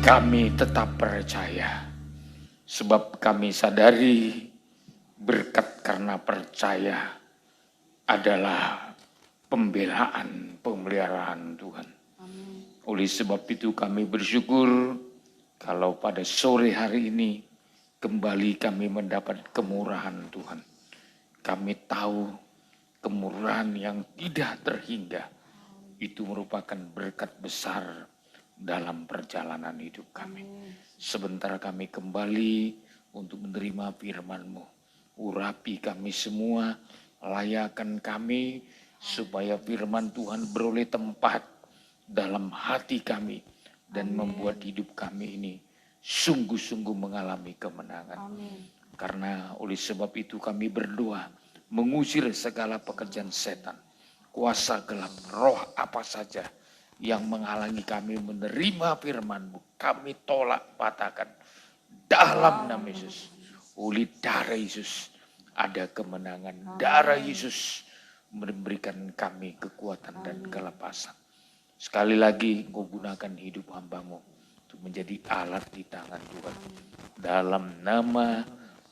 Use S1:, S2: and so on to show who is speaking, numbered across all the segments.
S1: Kami tetap percaya, sebab kami sadari berkat karena percaya adalah pemeliharaan Tuhan. Oleh sebab itu kami bersyukur kalau pada sore hari ini kembali kami mendapat kemurahan Tuhan. Kami tahu kemurahan yang tidak terhingga itu merupakan berkat besar dalam perjalanan hidup kami. Sebentar kami kembali untuk menerima firman-Mu. Urapi kami semua, layakan kami supaya firman Tuhan beroleh tempat dalam hati kami dan membuat hidup kami ini sungguh-sungguh mengalami kemenangan. Karena oleh sebab itu kami berdoa mengusir segala pekerjaan setan, kuasa gelap, roh apa saja yang menghalangi kami menerima firman-Mu, kami tolak patahkan dalam nama Yesus. Oleh darah Yesus ada kemenangan. Darah Yesus memberikan kami kekuatan dan kelepasan. Sekali lagi Engkau gunakan hidup hamba-Mu untuk menjadi alat di tangan Tuhan. Dalam nama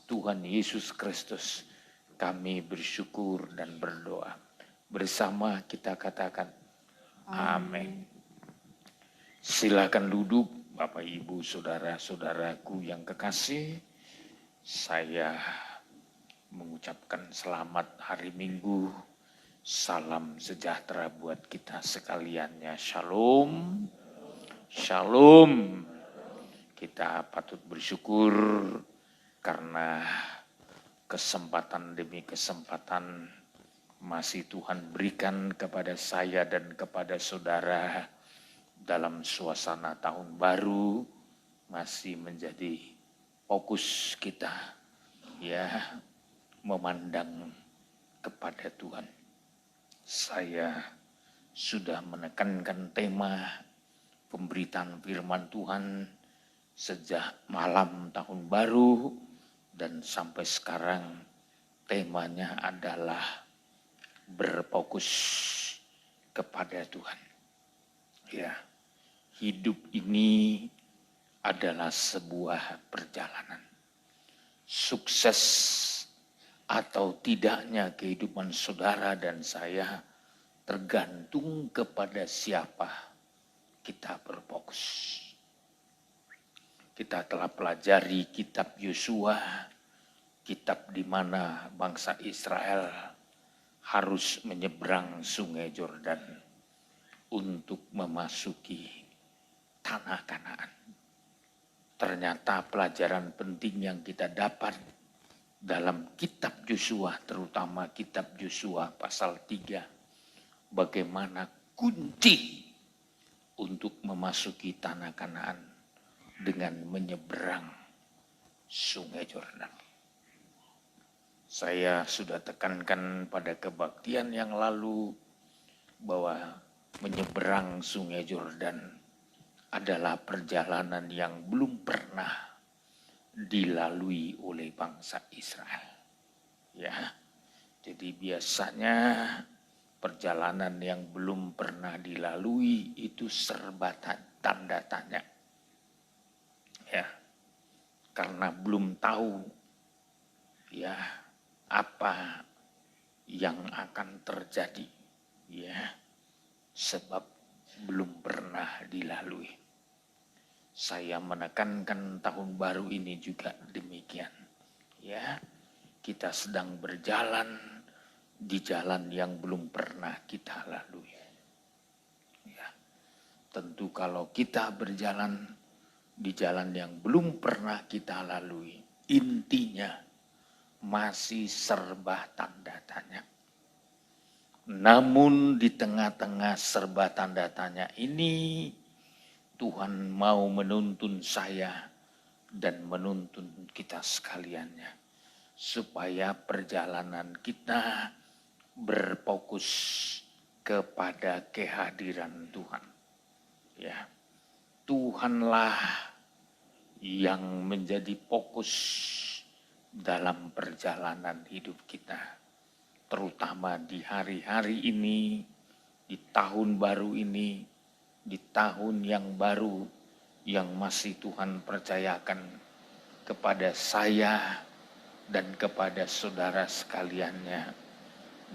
S1: Tuhan Yesus Kristus kami bersyukur dan berdoa. Bersama kita katakan amin. Silakan duduk Bapak Ibu saudara-saudaraku yang kekasih. Saya mengucapkan selamat hari Minggu. Salam sejahtera buat kita sekaliannya. Shalom. Shalom. Kita patut bersyukur karena kesempatan demi kesempatan masih Tuhan berikan kepada saya dan kepada saudara dalam suasana tahun baru masih menjadi fokus kita ya memandang kepada Tuhan. Saya sudah menekankan tema pemberitaan firman Tuhan sejak malam tahun baru dan sampai sekarang temanya adalah berfokus kepada Tuhan. Ya, hidup ini adalah sebuah perjalanan. Sukses atau tidaknya kehidupan saudara dan saya tergantung kepada siapa kita berfokus. Kita telah pelajari kitab Yosua, kitab di mana bangsa Israel harus menyeberang sungai Yordan untuk memasuki tanah Kanaan. Ternyata pelajaran penting yang kita dapat dalam kitab Yosua, terutama kitab Yosua pasal 3, bagaimana kunci untuk memasuki tanah Kanaan dengan menyeberang sungai Yordan. Saya sudah tekankan pada kebaktian yang lalu bahwa menyeberang sungai Yordan adalah perjalanan yang belum pernah dilalui oleh bangsa Israel. Ya, jadi biasanya perjalanan yang belum pernah dilalui itu serba tanda tanya. Ya, karena belum tahu ya apa yang akan terjadi. Ya, sebab belum pernah dilalui. Saya menekankan tahun baru ini juga demikian. Ya, kita sedang berjalan di jalan yang belum pernah kita lalui. Ya, tentu kalau kita berjalan di jalan yang belum pernah kita lalui, intinya masih serba tanda tanya. Namun di tengah-tengah serba tanda tanya ini, Tuhan mau menuntun saya dan menuntun kita sekaliannya. Supaya perjalanan kita berfokus kepada kehadiran Tuhan. Ya, Tuhanlah yang menjadi fokus dalam perjalanan hidup kita. Terutama di hari-hari ini, di tahun baru ini, di tahun yang baru yang masih Tuhan percayakan kepada saya dan kepada saudara sekaliannya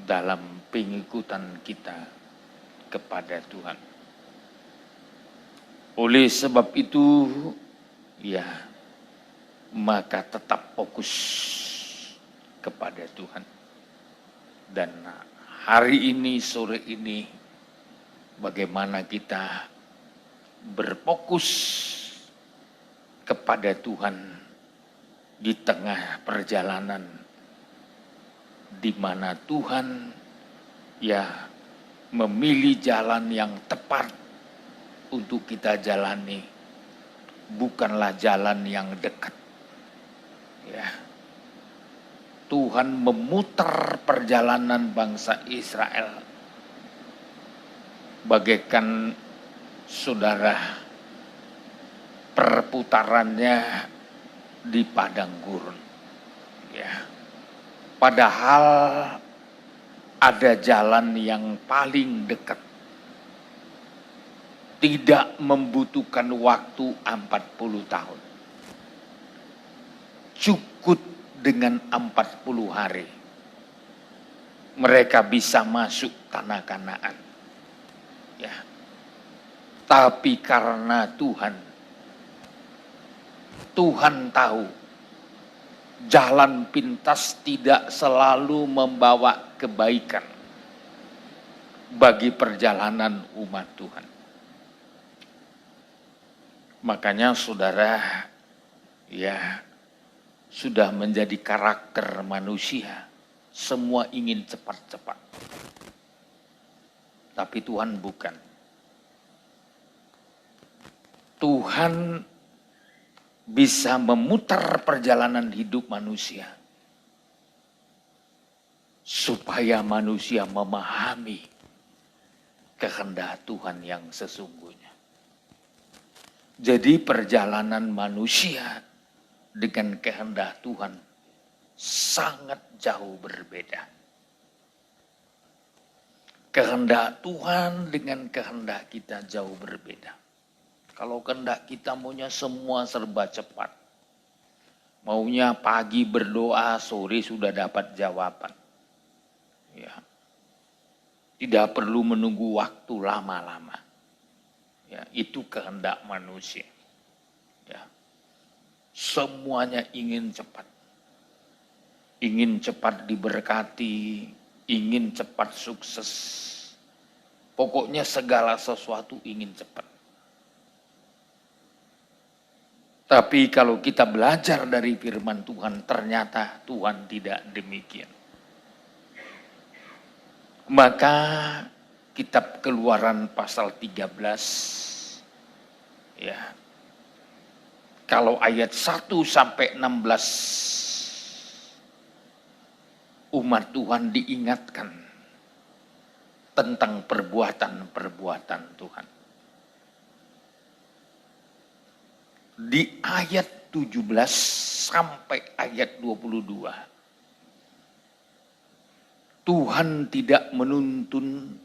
S1: dalam pengikutan kita kepada Tuhan. Oleh sebab itu, ya, maka tetap fokus kepada Tuhan. Dan hari ini, sore ini, bagaimana kita berfokus kepada Tuhan di tengah perjalanan di mana Tuhan ya memilih jalan yang tepat untuk kita jalani, bukanlah jalan yang dekat. Ya. Tuhan memutar perjalanan bangsa Israel bagaikan saudara perputarannya di padang gurun. Ya. Padahal ada jalan yang paling dekat. Tidak membutuhkan waktu 40 tahun. Cukup dengan 40 hari. Mereka bisa masuk tanah Kanaan. Ya. Tapi karena Tuhan tahu jalan pintas tidak selalu membawa kebaikan bagi perjalanan umat Tuhan. Makanya saudara, ya, sudah menjadi karakter manusia, semua ingin cepat-cepat. Tapi Tuhan bukan. Tuhan bisa memutar perjalanan hidup manusia supaya manusia memahami kehendak Tuhan yang sesungguhnya. Jadi perjalanan manusia dengan kehendak Tuhan sangat jauh berbeda. Kehendak Tuhan dengan kehendak kita jauh berbeda. Kalau kehendak kita maunya semua serba cepat. Maunya pagi berdoa, sore sudah dapat jawaban. Ya. Tidak perlu menunggu waktu lama-lama. Ya, itu kehendak manusia. Ya. Semuanya ingin cepat. Ingin cepat diberkati, ingin cepat sukses. Pokoknya segala sesuatu ingin cepat. Tapi kalau kita belajar dari firman Tuhan, ternyata Tuhan tidak demikian. Maka kitab Keluaran pasal 13, ya, kalau ayat 1 sampai 16, umat Tuhan diingatkan tentang perbuatan-perbuatan Tuhan. Di ayat 17 sampai ayat 22, Tuhan tidak menuntun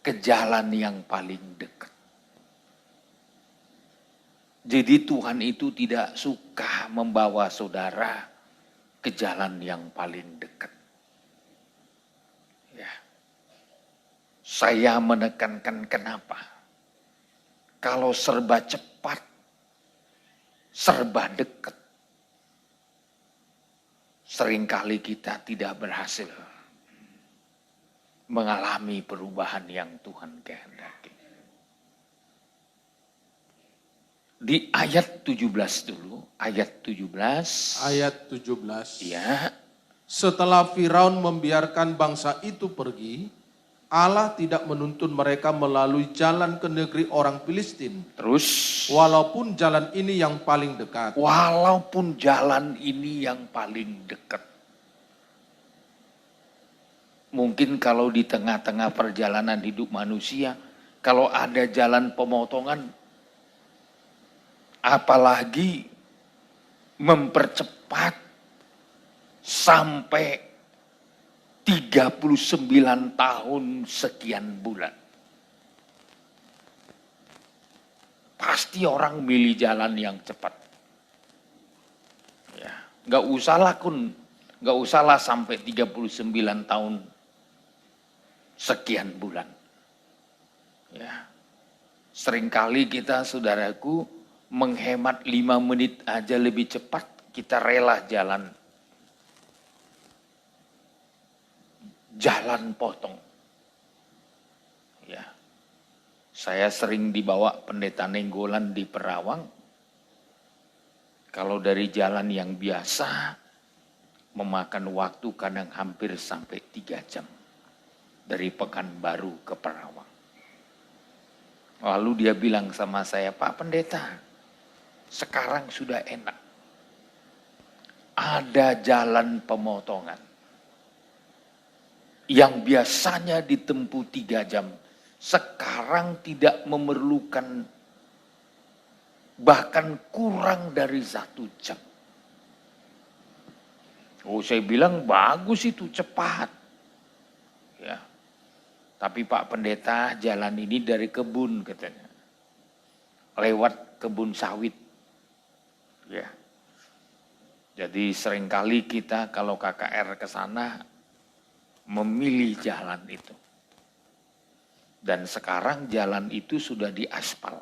S1: ke jalan yang paling dekat. Jadi Tuhan itu tidak suka membawa saudara ke jalan yang paling dekat. Ya. Saya menekankan kenapa? Kalau serba cepat, serba dekat, seringkali kita tidak berhasil mengalami perubahan yang Tuhan kehendaki. Di ayat 17 dulu, ayat 17.
S2: Ayat 17.
S1: Ya.
S2: Setelah Firaun membiarkan bangsa itu pergi, Allah tidak menuntun mereka melalui jalan ke negeri orang Filistin.
S1: Terus.
S2: Walaupun jalan ini yang paling dekat.
S1: Walaupun jalan ini yang paling dekat. Mungkin kalau di tengah-tengah perjalanan hidup manusia, kalau ada jalan pemotongan, apalagi mempercepat sampai 39 tahun sekian bulan. Pasti orang milih jalan yang cepat. Ya, nggak usahlah sampai 39 tahun sekian bulan. Ya. Seringkali kita, saudaraku, menghemat 5 menit aja lebih cepat, kita rela jalan potong. Ya. Saya sering dibawa pendeta Nenggolan di Perawang. Kalau dari jalan yang biasa, memakan waktu kadang hampir sampai 3 jam. Dari Pekanbaru ke Perawang. Lalu dia bilang sama saya, Pak Pendeta, sekarang sudah enak. Ada jalan pemotongan. Yang biasanya ditempuh 3 jam. Sekarang tidak memerlukan bahkan kurang dari 1 jam. Oh, saya bilang bagus itu, cepat. Ya. Tapi Pak Pendeta, jalan ini dari kebun katanya. Lewat kebun sawit. Ya. Jadi seringkali kita kalau KKR ke sana memilih jalan itu. Dan sekarang jalan itu sudah diaspal.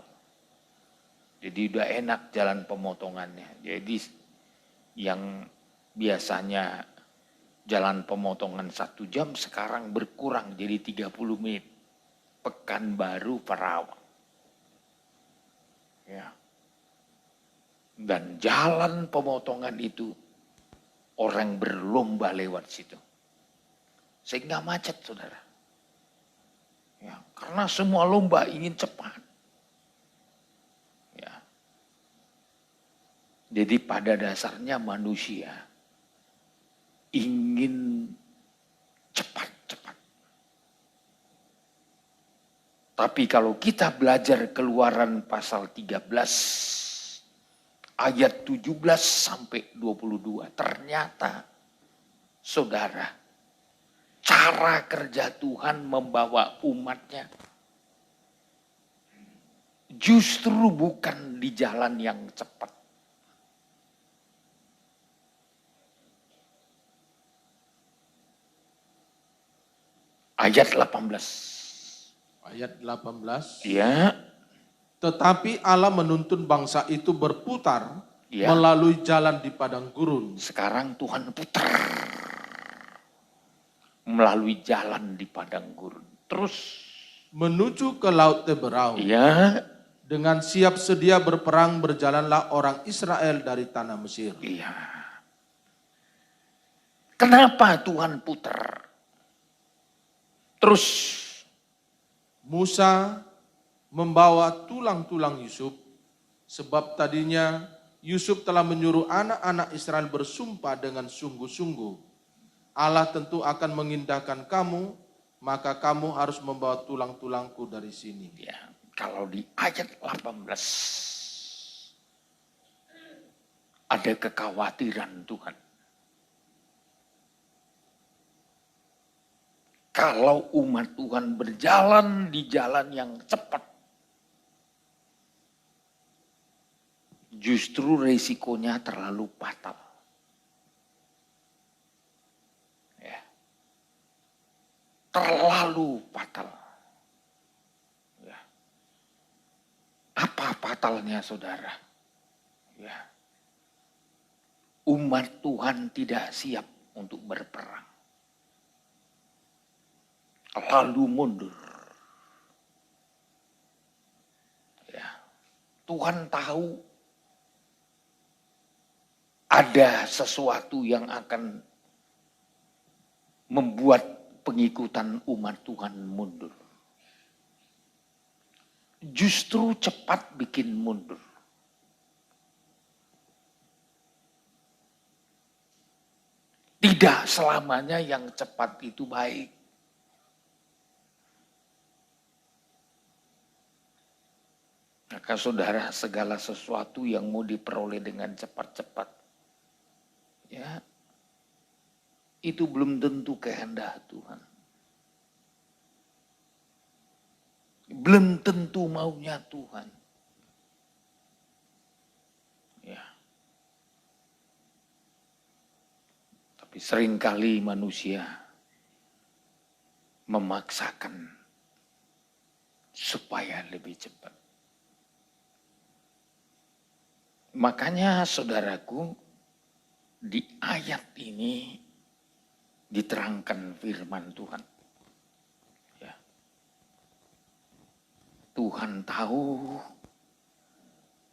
S1: Jadi udah enak jalan pemotongannya. Jadi yang biasanya jalan pemotongan 1 jam sekarang berkurang jadi 30 menit. Pekanbaru Perawang. Ya. Dan jalan pemotongan itu orang berlomba lewat situ. Sehingga macet, saudara. Ya, karena semua lomba ingin cepat. Ya. Jadi pada dasarnya manusia ingin cepat-cepat. Tapi kalau kita belajar Keluaran pasal 13 ayat 17 sampai 22, ternyata saudara, cara kerja Tuhan membawa umatnya justru bukan di jalan yang cepat. Ayat 18.
S2: Ayat 18.
S1: Ya.
S2: Tetapi Allah menuntun bangsa itu berputar
S1: Ya.
S2: melalui jalan di padang gurun.
S1: Sekarang Tuhan putar melalui jalan di padang gurun. Terus
S2: menuju ke Laut Teberau.
S1: ya.
S2: Dengan siap sedia berperang berjalanlah orang Israel dari tanah Mesir.
S1: Iya. Kenapa Tuhan putar? Terus
S2: Musa membawa tulang-tulang Yusuf, sebab tadinya Yusuf telah menyuruh anak-anak Israel bersumpah dengan sungguh-sungguh, Allah tentu akan mengindahkan kamu, maka kamu harus membawa tulang-tulangku dari sini.
S1: ya, kalau di ayat 18 ada kekhawatiran Tuhan. Kalau umat Tuhan berjalan di jalan yang cepat, justru resikonya terlalu fatal. Ya. Terlalu fatal. Ya. Apa fatalnya, saudara? Ya. Umat Tuhan tidak siap untuk berperang. Lalu mundur. Ya. Tuhan tahu ada sesuatu yang akan membuat pengikutan umat Tuhan mundur. Justru cepat bikin mundur. Tidak selamanya yang cepat itu baik. Maka saudara, segala sesuatu yang mau diperoleh dengan cepat-cepat, ya, itu belum tentu kehendak Tuhan. Belum tentu maunya Tuhan. Tapi seringkali manusia memaksakan supaya lebih cepat. Makanya saudaraku, di ayat ini diterangkan firman Tuhan. Ya. Tuhan tahu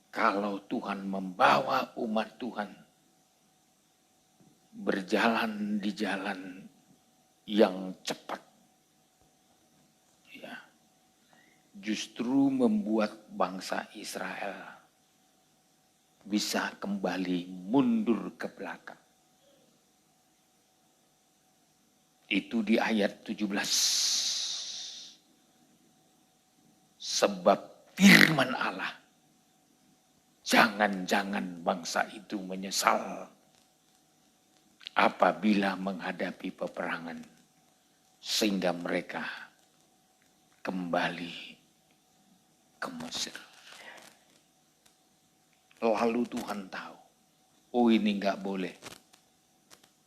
S1: kalau Tuhan membawa umat Tuhan berjalan di jalan yang cepat, ya, justru membuat bangsa Israel bisa kembali mundur ke belakang. Itu di ayat 17. Sebab firman Allah, jangan-jangan bangsa itu menyesal apabila menghadapi peperangan, sehingga mereka kembali ke Mesir. Lalu Tuhan tahu, oh ini nggak boleh.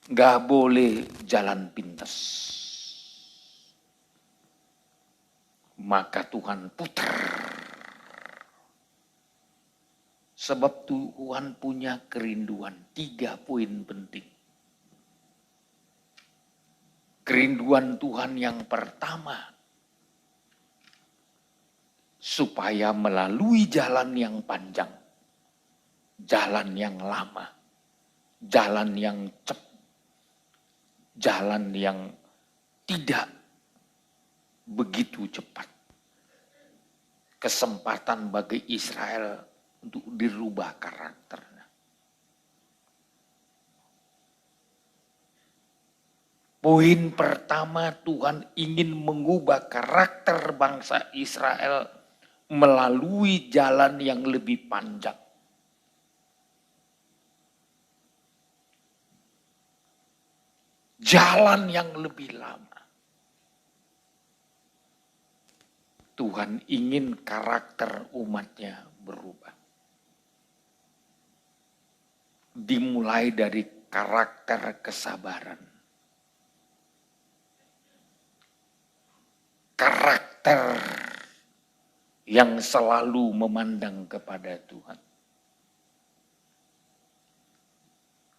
S1: Nggak boleh jalan pintas. Maka Tuhan putar. Sebab Tuhan punya kerinduan 3 poin penting. Kerinduan Tuhan yang pertama, supaya melalui jalan yang panjang, jalan yang lama, jalan yang cepat, jalan yang tidak begitu cepat. Kesempatan bagi Israel untuk dirubah karakternya. Poin pertama, Tuhan ingin mengubah karakter bangsa Israel melalui jalan yang lebih panjang. Jalan yang lebih lama. Tuhan ingin karakter umatnya berubah. Dimulai dari karakter kesabaran. Karakter yang selalu memandang kepada Tuhan.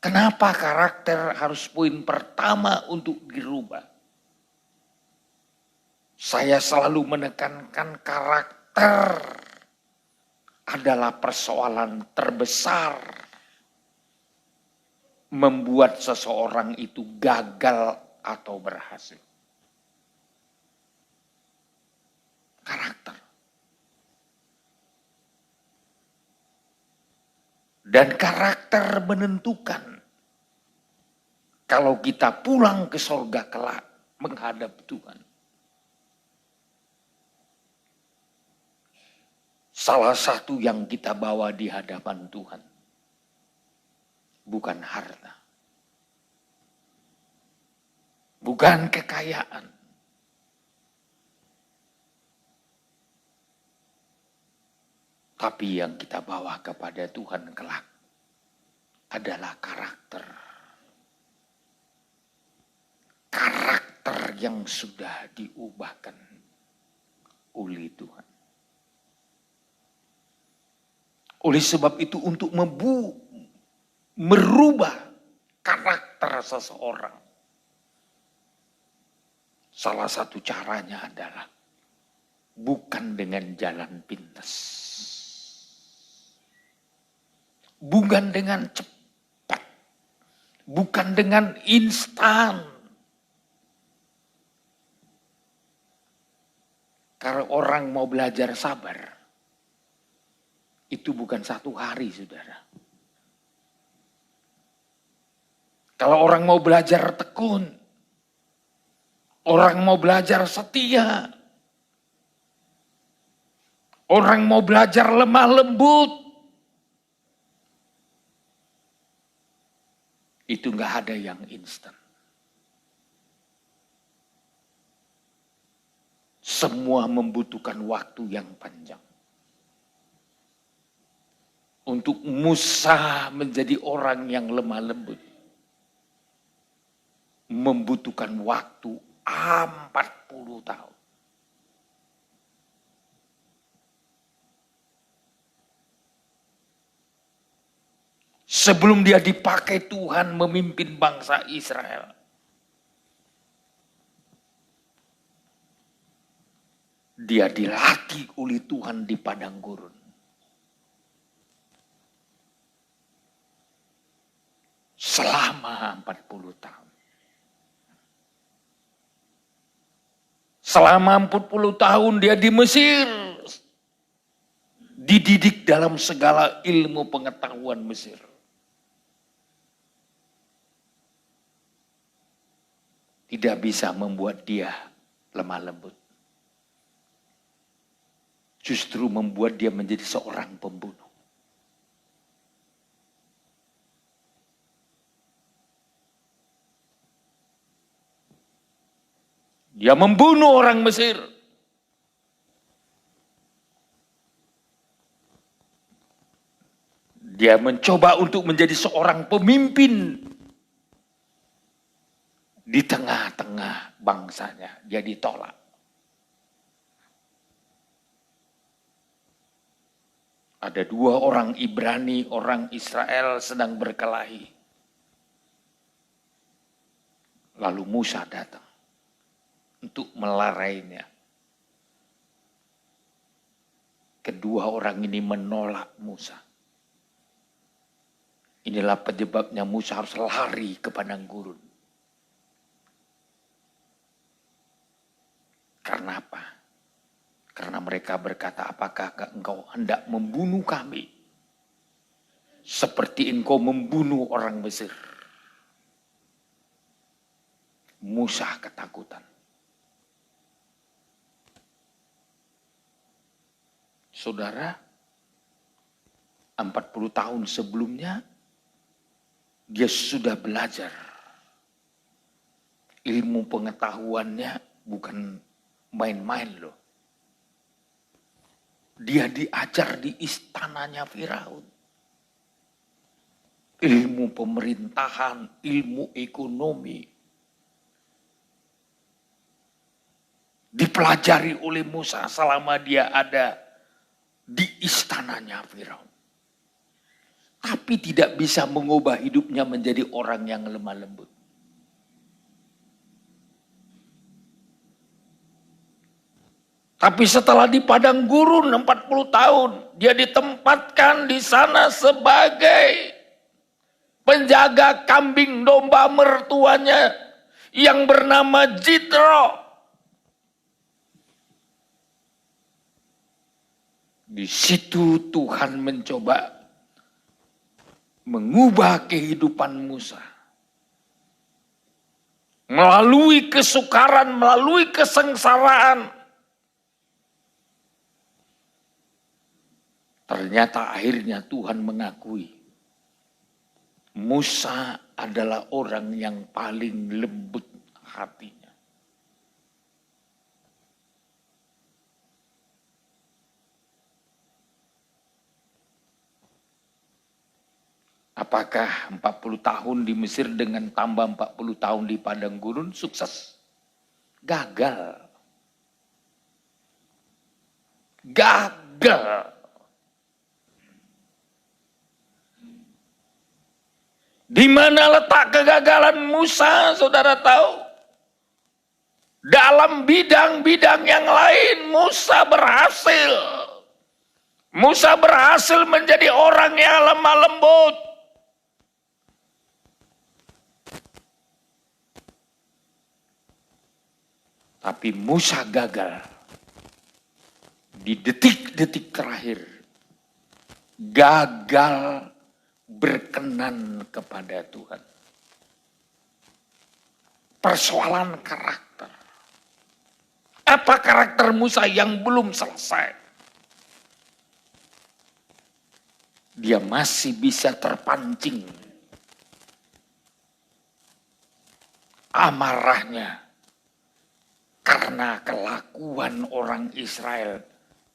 S1: Kenapa karakter harus poin pertama untuk dirubah? Saya selalu menekankan karakter adalah persoalan terbesar membuat seseorang itu gagal atau berhasil. Karakter. Dan karakter menentukan kalau kita pulang ke surga kelak menghadap Tuhan. Salah satu yang kita bawa di hadapan Tuhan bukan harta, bukan kekayaan, tapi yang kita bawa kepada Tuhan kelak adalah karakter. Karakter yang sudah diubahkan oleh Tuhan. Oleh sebab itu untuk merubah karakter seseorang, salah satu caranya adalah bukan dengan jalan pintas. Bukan dengan cepat. Bukan dengan instan. Kalau orang mau belajar sabar, itu bukan 1 hari, saudara. Kalau orang mau belajar tekun, orang mau belajar setia, orang mau belajar lemah lembut, itu nggak ada yang instan. Semua membutuhkan waktu yang panjang. Untuk Musa menjadi orang yang lemah lembut, membutuhkan waktu 40 tahun. Sebelum dia dipakai Tuhan memimpin bangsa Israel. Dia dilatih oleh Tuhan di padang gurun. Selama 40 tahun. Selama 40 tahun dia di Mesir. Dididik dalam segala ilmu pengetahuan Mesir. Tidak bisa membuat dia lemah lembut. Justru membuat dia menjadi seorang pembunuh. Dia membunuh orang Mesir. Dia mencoba untuk menjadi seorang pemimpin di tengah-tengah bangsanya. Dia ditolak. Ada 2 orang Ibrani, orang Israel sedang berkelahi. Lalu Musa datang untuk melarainya. Kedua orang ini menolak Musa. Inilah penyebabnya Musa harus lari ke padang gurun. Karena apa? Karena mereka berkata, apakah engkau hendak membunuh kami? Seperti engkau membunuh orang Mesir. Musa ketakutan. Saudara, 40 tahun sebelumnya, dia sudah belajar. Ilmu pengetahuannya bukan main-main loh. Dia diajar di istananya Firaun. Ilmu pemerintahan, ilmu ekonomi. Dipelajari oleh Musa selama dia ada di istananya Firaun. Tapi tidak bisa mengubah hidupnya menjadi orang yang lemah lembut. Tapi setelah di padang gurun 40 tahun, dia ditempatkan di sana sebagai penjaga kambing domba mertuanya yang bernama Jitro. Di situ Tuhan mencoba mengubah kehidupan Musa. Melalui kesukaran, melalui kesengsaraan. Ternyata akhirnya Tuhan mengakui Musa adalah orang yang paling lembut hatinya. Apakah 40 tahun di Mesir dengan tambah 40 tahun di padang gurun sukses? Gagal. Gagal. Di mana letak kegagalan Musa, saudara tahu? Dalam bidang-bidang yang lain Musa berhasil. Musa berhasil menjadi orang yang lemah lembut. Tapi Musa gagal. Di detik-detik terakhir. Gagal berkenan kepada Tuhan. Persoalan karakter. Apa karakter Musa yang belum selesai? Dia masih bisa terpancing amarahnya karena kelakuan orang Israel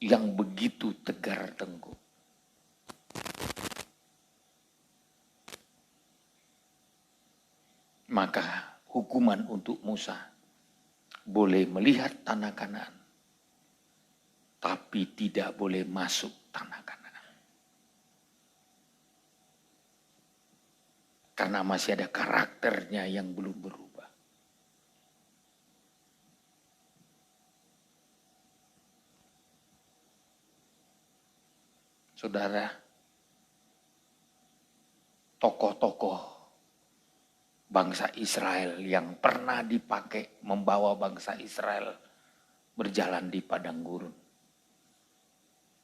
S1: yang begitu tegar tengkuk. Maka hukuman untuk Musa. Boleh melihat tanah Kanaan, tapi tidak boleh masuk tanah Kanaan. Karena masih ada karakternya yang belum berubah. Saudara, tokoh-tokoh bangsa Israel yang pernah dipakai membawa bangsa Israel berjalan di padang gurun.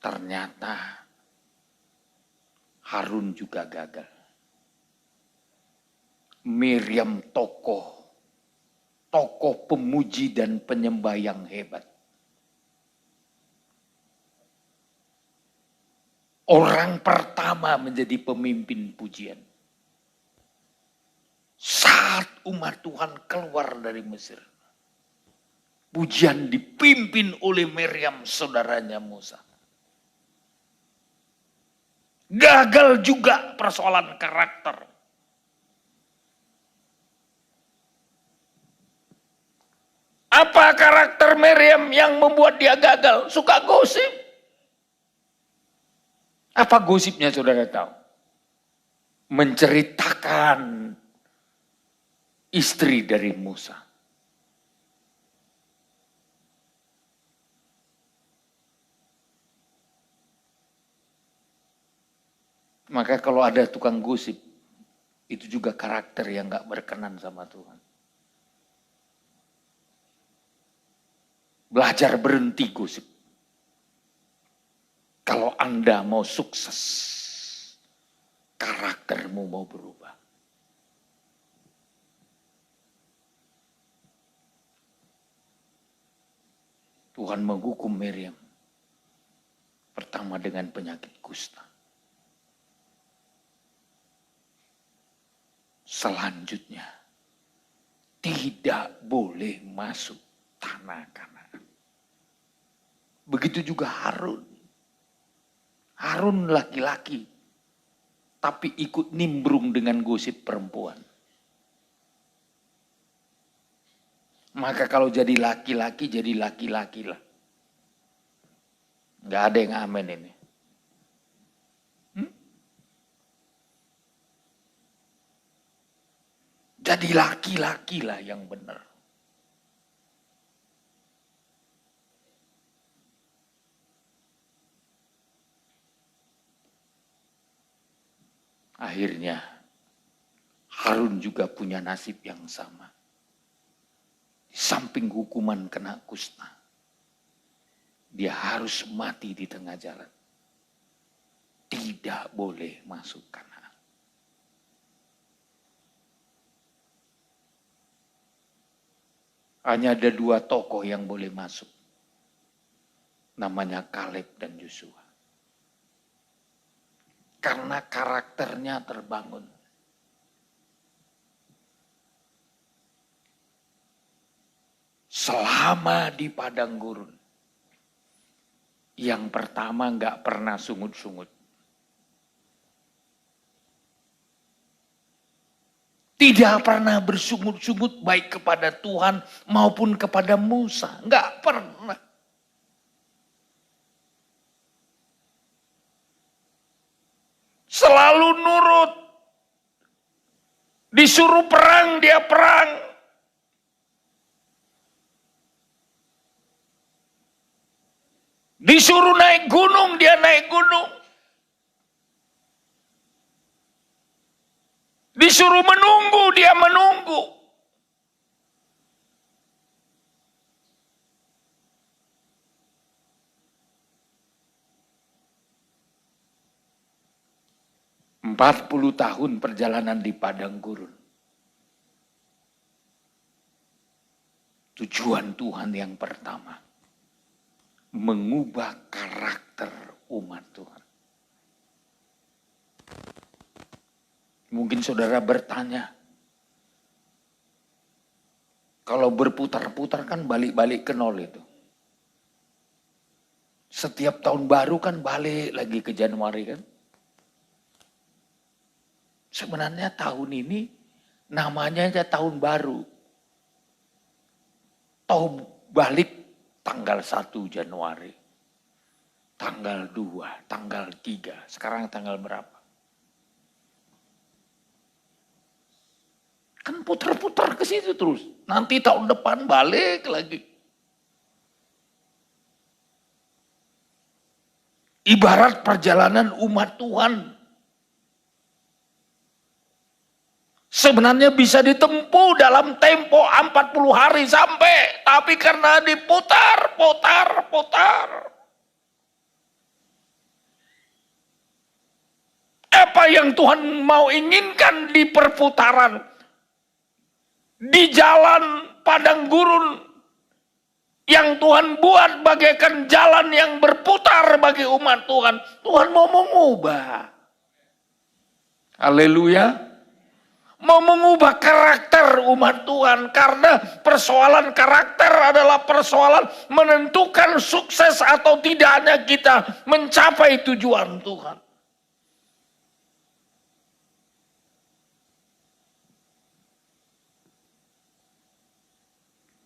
S1: Ternyata Harun juga gagal. Miriam tokoh pemuji dan penyembah yang hebat. Orang pertama menjadi pemimpin pujian. Saat umat Tuhan keluar dari Mesir, pujian dipimpin oleh Miriam, saudaranya Musa. Gagal juga persoalan karakter. Apa karakter Miriam yang membuat dia gagal? Suka gosip. Apa gosipnya, saudara tahu? Menceritakan istri dari Musa. Maka kalau ada tukang gosip, itu juga karakter yang gak berkenan sama Tuhan. Belajar berhenti gosip. Kalau Anda mau sukses, karaktermu mau berubah. Tuhan menghukum Miriam. Pertama dengan penyakit kusta. Selanjutnya, tidak boleh masuk tanah Kanaan. Begitu juga Harun. Harun laki-laki, tapi ikut nimbrung dengan gosip perempuan. Maka kalau jadi laki-laki lah. Gak ada yang amin ini. Jadi laki-laki lah yang benar. Akhirnya Harun juga punya nasib yang sama. Di samping hukuman kena kusta, dia harus mati di tengah jalan. Tidak boleh masuk Kanaan. Hanya ada 2 tokoh yang boleh masuk. Namanya Kaleb dan Yosua. Karena karakternya terbangun. Selama di padang gurun. Yang pertama gak pernah sungut-sungut. Tidak pernah bersungut-sungut baik kepada Tuhan maupun kepada Musa. Gak pernah. Selalu nurut. Disuruh perang, dia perang. Disuruh naik gunung, dia naik gunung. Disuruh menunggu, dia menunggu. Empat 40 tahun perjalanan di padang gurun. Tujuan Tuhan yang pertama, mengubah karakter umat Tuhan. Mungkin saudara bertanya, kalau berputar-putar kan balik-balik ke nol itu. Setiap tahun baru kan balik lagi ke Januari kan. Sebenarnya tahun ini namanya aja tahun baru. Toh balik tanggal 1 Januari, tanggal 2, tanggal 3, sekarang tanggal berapa? Kan putar-putar ke situ terus. Nanti tahun depan balik lagi. Ibarat perjalanan umat Tuhan. Sebenarnya bisa ditempuh dalam tempo 40 hari sampai. Tapi karena diputar. Apa yang Tuhan mau inginkan di perputaran? Di jalan padang gurun yang Tuhan buat bagaikan jalan yang berputar bagi umat Tuhan. Tuhan mau mengubah. Haleluya. Mau mengubah karakter umat Tuhan. Karena persoalan karakter adalah persoalan menentukan sukses atau tidaknya kita mencapai tujuan Tuhan.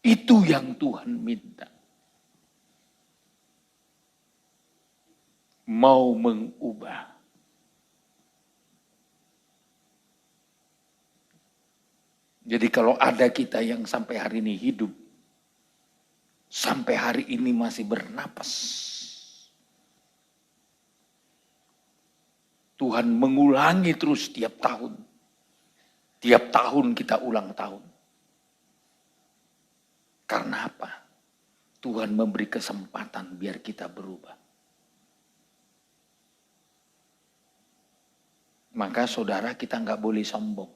S1: Itu yang Tuhan minta. Mau mengubah. Jadi kalau ada kita yang sampai hari ini hidup, sampai hari ini masih bernapas, Tuhan mengulangi terus tiap tahun. Tiap tahun kita ulang tahun. Karena apa? Tuhan memberi kesempatan biar kita berubah. Maka saudara, kita nggak boleh sombong.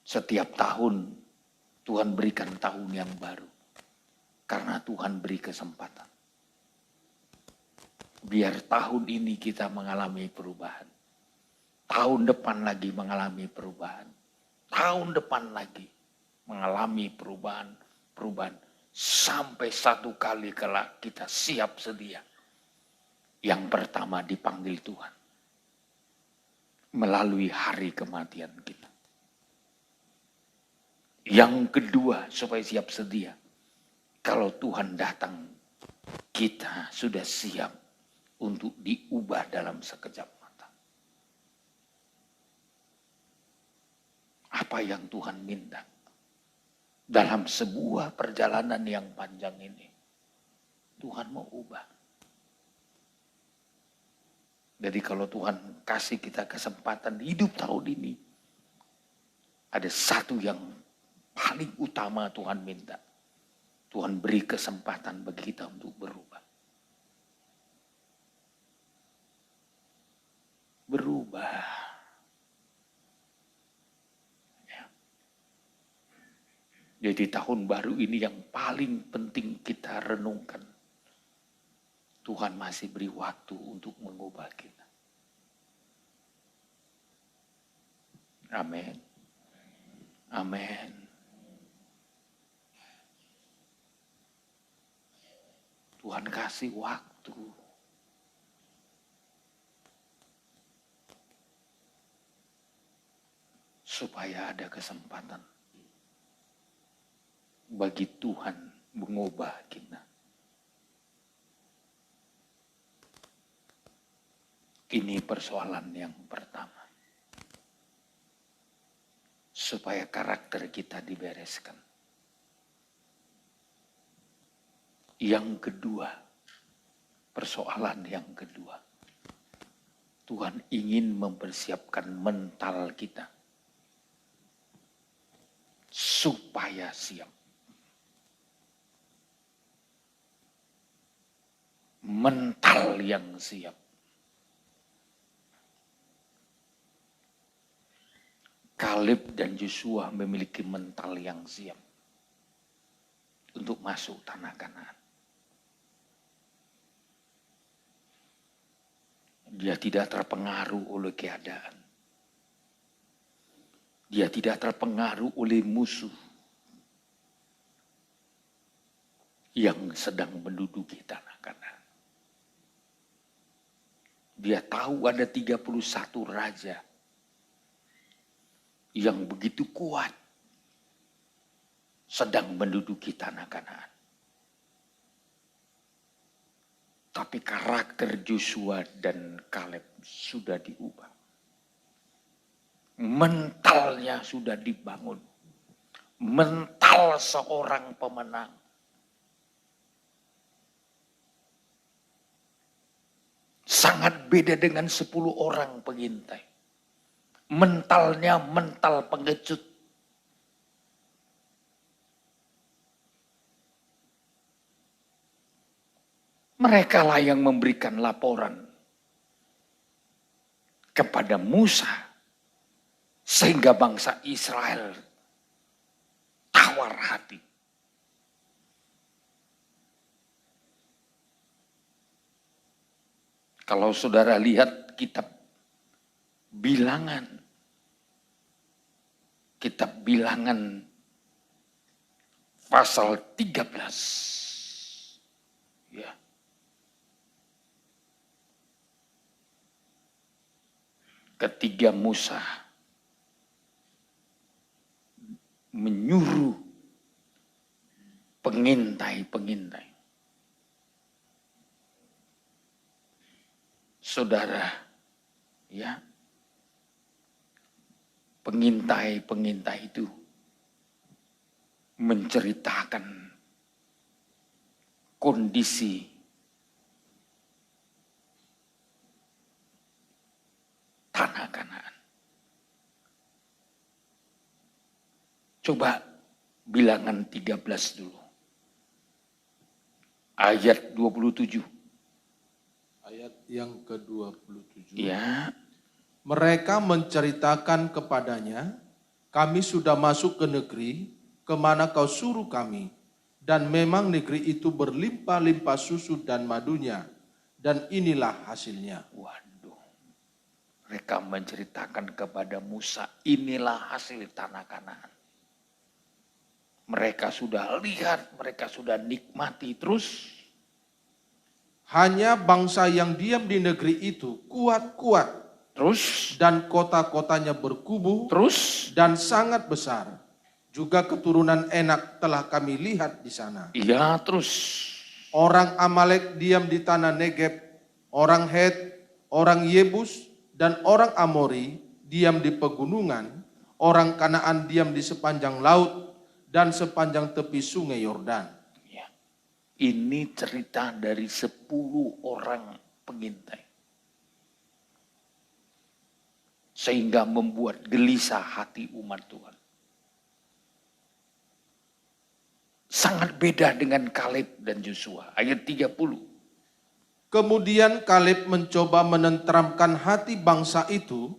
S1: Setiap tahun Tuhan berikan tahun yang baru. Karena Tuhan beri kesempatan. Biar tahun ini kita mengalami perubahan. Tahun depan lagi mengalami perubahan. Tahun depan lagi mengalami perubahan. Sampai satu kali kelak kita siap sedia. Yang pertama dipanggil Tuhan. Melalui hari kematian kita. Yang kedua supaya siap sedia. Kalau Tuhan datang, kita sudah siap untuk diubah dalam sekejap mata. Apa yang Tuhan minta? Dalam sebuah perjalanan yang panjang ini, Tuhan mau ubah. Jadi kalau Tuhan kasih kita kesempatan hidup tahun ini, ada satu yang paling utama Tuhan minta. Tuhan beri kesempatan bagi kita untuk berubah. Berubah. Jadi tahun baru ini yang paling penting kita renungkan. Tuhan masih beri waktu untuk mengubah kita. Amin. Amin. Tuhan kasih waktu. Supaya ada kesempatan bagi Tuhan mengubah kita. Ini persoalan yang pertama. Supaya karakter kita dibereskan. Yang kedua, persoalan yang kedua. Tuhan ingin mempersiapkan mental kita. Supaya siap. Mental yang siap. Kaleb dan Yosua memiliki mental yang siap untuk masuk tanah Kanaan. Dia tidak terpengaruh oleh keadaan. Dia tidak terpengaruh oleh musuh yang sedang menduduki tanah Kanaan. Dia tahu ada 31 raja yang begitu kuat. sedang menduduki tanah Kanaan. Tapi karakter Joshua dan Kaleb sudah diubah. Mentalnya sudah dibangun. Mental seorang pemenang. Sangat beda dengan 10 orang pengintai. Mentalnya mental pengecut. Mereka lah yang memberikan laporan kepada Musa. Sehingga bangsa Israel tawar hati. Kalau saudara lihat kitab Bilangan. Kitab Bilangan pasal 13. Ya. Ketika Musa menyuruh pengintai-pengintai. Saudara, ya, pengintai-pengintai itu menceritakan kondisi tanah Kanaan. Coba Bilangan 13 dulu. Ayat 27.
S2: Ayat yang ke-27.
S1: Ya.
S2: Mereka menceritakan kepadanya, kami sudah masuk ke negeri kemana kau suruh kami. Dan memang negeri itu berlimpah-limpah susu dan madunya. Dan inilah hasilnya.
S1: Waduh. Mereka menceritakan kepada Musa, inilah hasil tanah Kanaan. Mereka sudah lihat, mereka sudah nikmati. Terus
S2: hanya bangsa yang diam di negeri itu kuat-kuat.
S1: Terus
S2: Dan kota-kotanya berkubu.
S1: Terus
S2: Dan sangat besar. Juga keturunan Enak telah kami lihat di sana.
S1: Iya, terus
S2: Orang Amalek diam di tanah Negeb. Orang Het, orang Yebus, dan orang Amori diam di pegunungan. Orang Kanaan diam di sepanjang laut dan sepanjang tepi sungai Yordan.
S1: ya. Ini cerita dari 10 orang pengintai. Sehingga membuat gelisah hati umat Tuhan. Sangat beda dengan Kaleb dan Joshua. Ayat 30.
S2: Kemudian Kaleb mencoba menenteramkan hati bangsa itu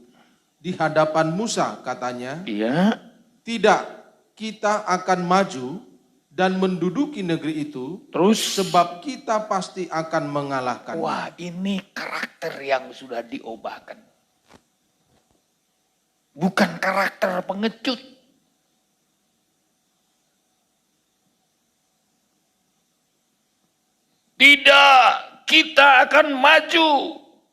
S2: di hadapan Musa, katanya,
S1: Iya.
S2: tidak, kita akan maju dan menduduki negeri itu,
S1: Terus
S2: sebab kita pasti akan mengalahkan.
S1: wah, ini karakter yang sudah diubahkan. Bukan karakter pengecut. Tidak, kita akan maju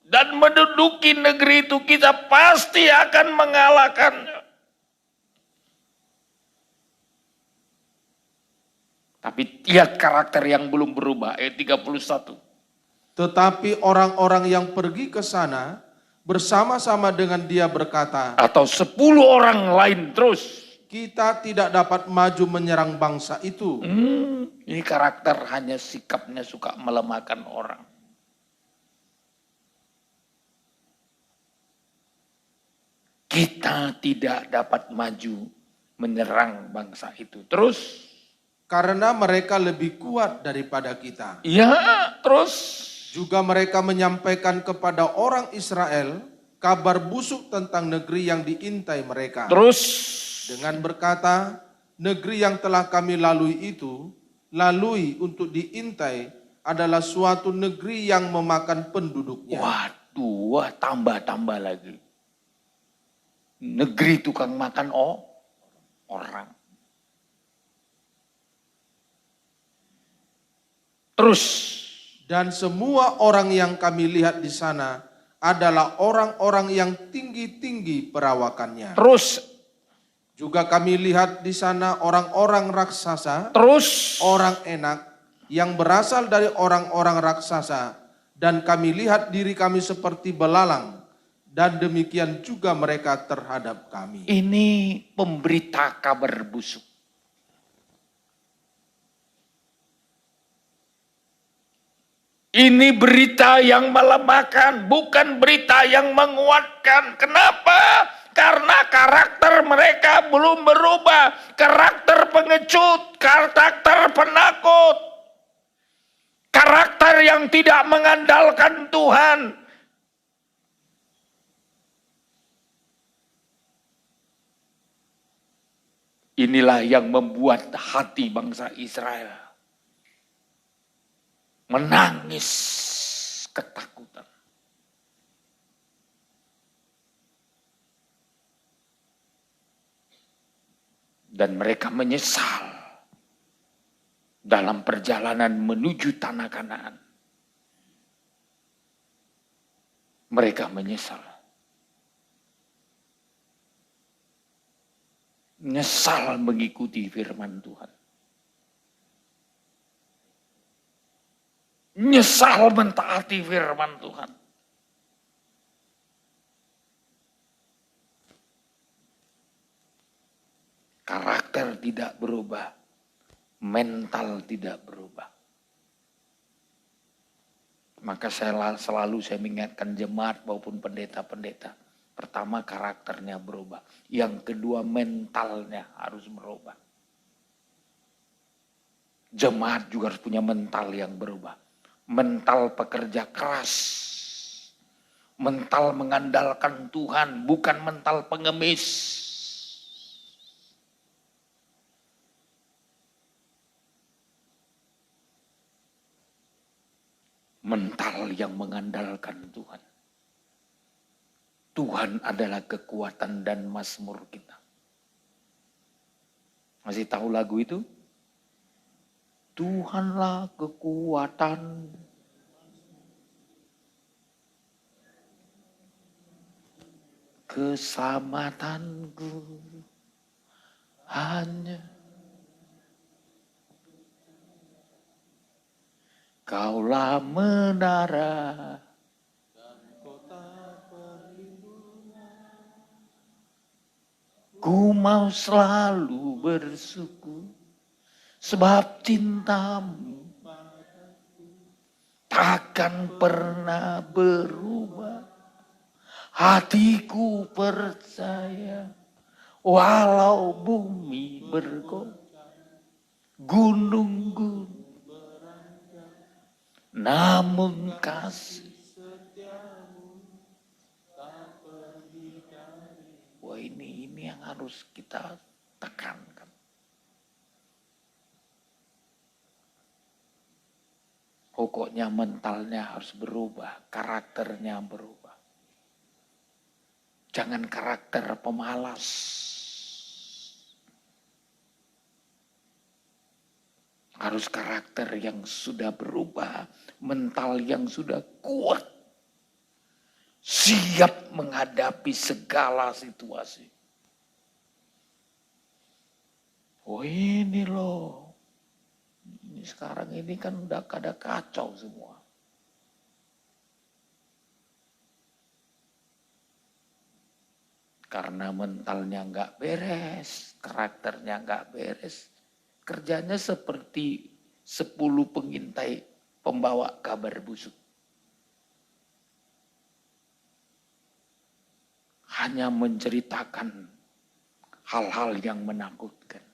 S1: dan menduduki negeri itu, kita pasti akan mengalahkannya. Tapi lihat karakter yang belum berubah, ayat 31.
S2: Tetapi orang-orang yang pergi ke sana bersama-sama dengan dia berkata,
S1: Atau 10 orang lain terus.
S2: kita tidak dapat maju menyerang bangsa itu.
S1: Ini karakter hanya sikapnya suka melemahkan orang. Kita tidak dapat maju menyerang bangsa itu. Terus?
S2: Karena mereka lebih kuat daripada kita.
S1: Ya, terus?
S2: Juga mereka menyampaikan kepada orang Israel kabar busuk tentang negeri yang diintai mereka.
S1: Terus?
S2: Dengan berkata, negeri yang telah kami lalui itu, lalui untuk diintai adalah suatu negeri yang memakan penduduknya.
S1: Waduh, wah, tambah-tambah lagi. Negeri tukang makan orang. Terus?
S2: Dan semua orang yang kami lihat di sana adalah orang-orang yang tinggi-tinggi perawakannya.
S1: Terus
S2: Juga kami lihat di sana orang-orang raksasa,
S1: Terus
S2: orang enak yang berasal dari orang-orang raksasa, dan kami lihat diri kami seperti belalang, dan demikian juga mereka terhadap kami.
S1: ini pemberita kabar busuk. Ini berita yang melemahkan, bukan berita yang menguatkan. Kenapa? Karena karakter mereka belum berubah. Karakter pengecut, karakter penakut. Karakter yang tidak mengandalkan Tuhan. Inilah yang membuat hati bangsa Israel menangis ketakutan. Dan mereka menyesal dalam perjalanan menuju tanah Kanaan. Mereka menyesal. Menyesal mengikuti firman Tuhan. Nyesal mentaati firman Tuhan. Karakter tidak berubah, mental tidak berubah. Maka saya mengingatkan jemaat maupun pendeta-pendeta. Pertama, karakternya berubah. Yang kedua, mentalnya harus berubah. Jemaat juga harus punya mental yang berubah. Mental pekerja keras. Mental mengandalkan Tuhan, bukan mental pengemis. Mental yang mengandalkan Tuhan. Tuhan adalah kekuatan dan mazmur kita. Masih tahu lagu itu? Tuhanlah kekuatan, keselamatanku, hanya Kaulah menara
S2: Dan kota perlindungan.
S1: Ku mau selalu bersyukur sebab cintamu takkan pernah berubah. Hatiku percaya walau bumi bergoncang, gunung-gunung, namun kasih
S2: Setiamu tak pergi dari.
S1: wah ini yang harus kita tekankan. Pokoknya mentalnya harus berubah, karakternya berubah. Jangan karakter pemalas. Harus karakter yang sudah berubah, mental yang sudah kuat. Siap menghadapi segala situasi. Oh ini loh. Ini sekarang ini kan udah kada kacau semua. Karena mentalnya nggak beres, karakternya nggak beres. Kerjanya seperti 10 pengintai pembawa kabar busuk. Hanya menceritakan hal-hal yang menakutkan.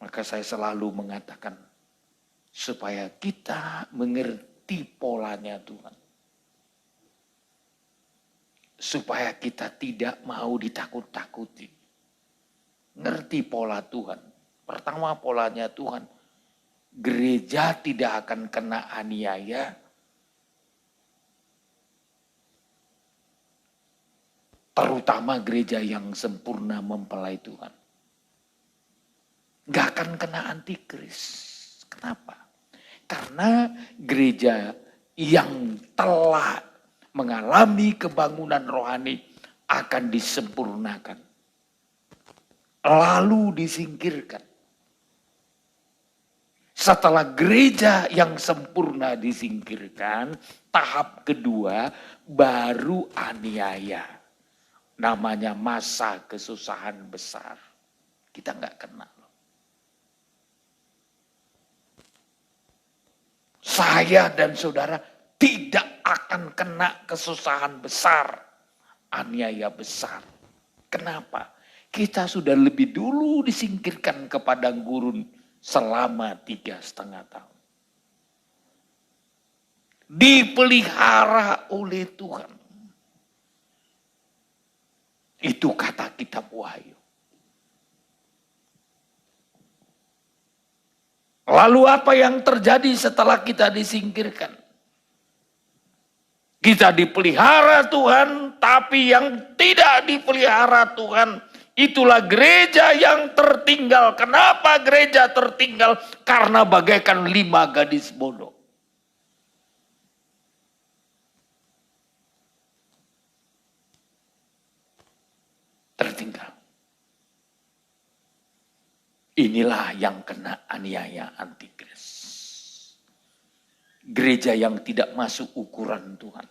S1: Maka saya selalu mengatakan, supaya kita mengerti polanya Tuhan. Supaya kita tidak mau ditakut-takuti. Ngerti pola Tuhan. Pertama polanya Tuhan, gereja tidak akan kena aniaya. Terutama gereja yang sempurna mempelai Tuhan. Gak akan kena antikris. Kenapa? Karena gereja yang telah mengalami kebangunan rohani akan disempurnakan, lalu disingkirkan. Setelah gereja yang sempurna disingkirkan, tahap kedua baru aniaya. Namanya masa kesusahan besar. Kita nggak kenal. Saya dan saudara tidak akan kena kesusahan besar, aniaya besar. Kenapa? Kita sudah lebih dulu disingkirkan ke padang gurun selama 3,5 tahun. Dipelihara oleh Tuhan. Itu kata kitab Wahyu. Lalu apa yang terjadi setelah kita disingkirkan? Kita dipelihara Tuhan, tapi yang tidak dipelihara Tuhan, itulah gereja yang tertinggal. Kenapa gereja tertinggal? Karena bagaikan 5 gadis bodoh. Tertinggal. Inilah yang kena aniaya antikris. Gereja yang tidak masuk ukuran Tuhan.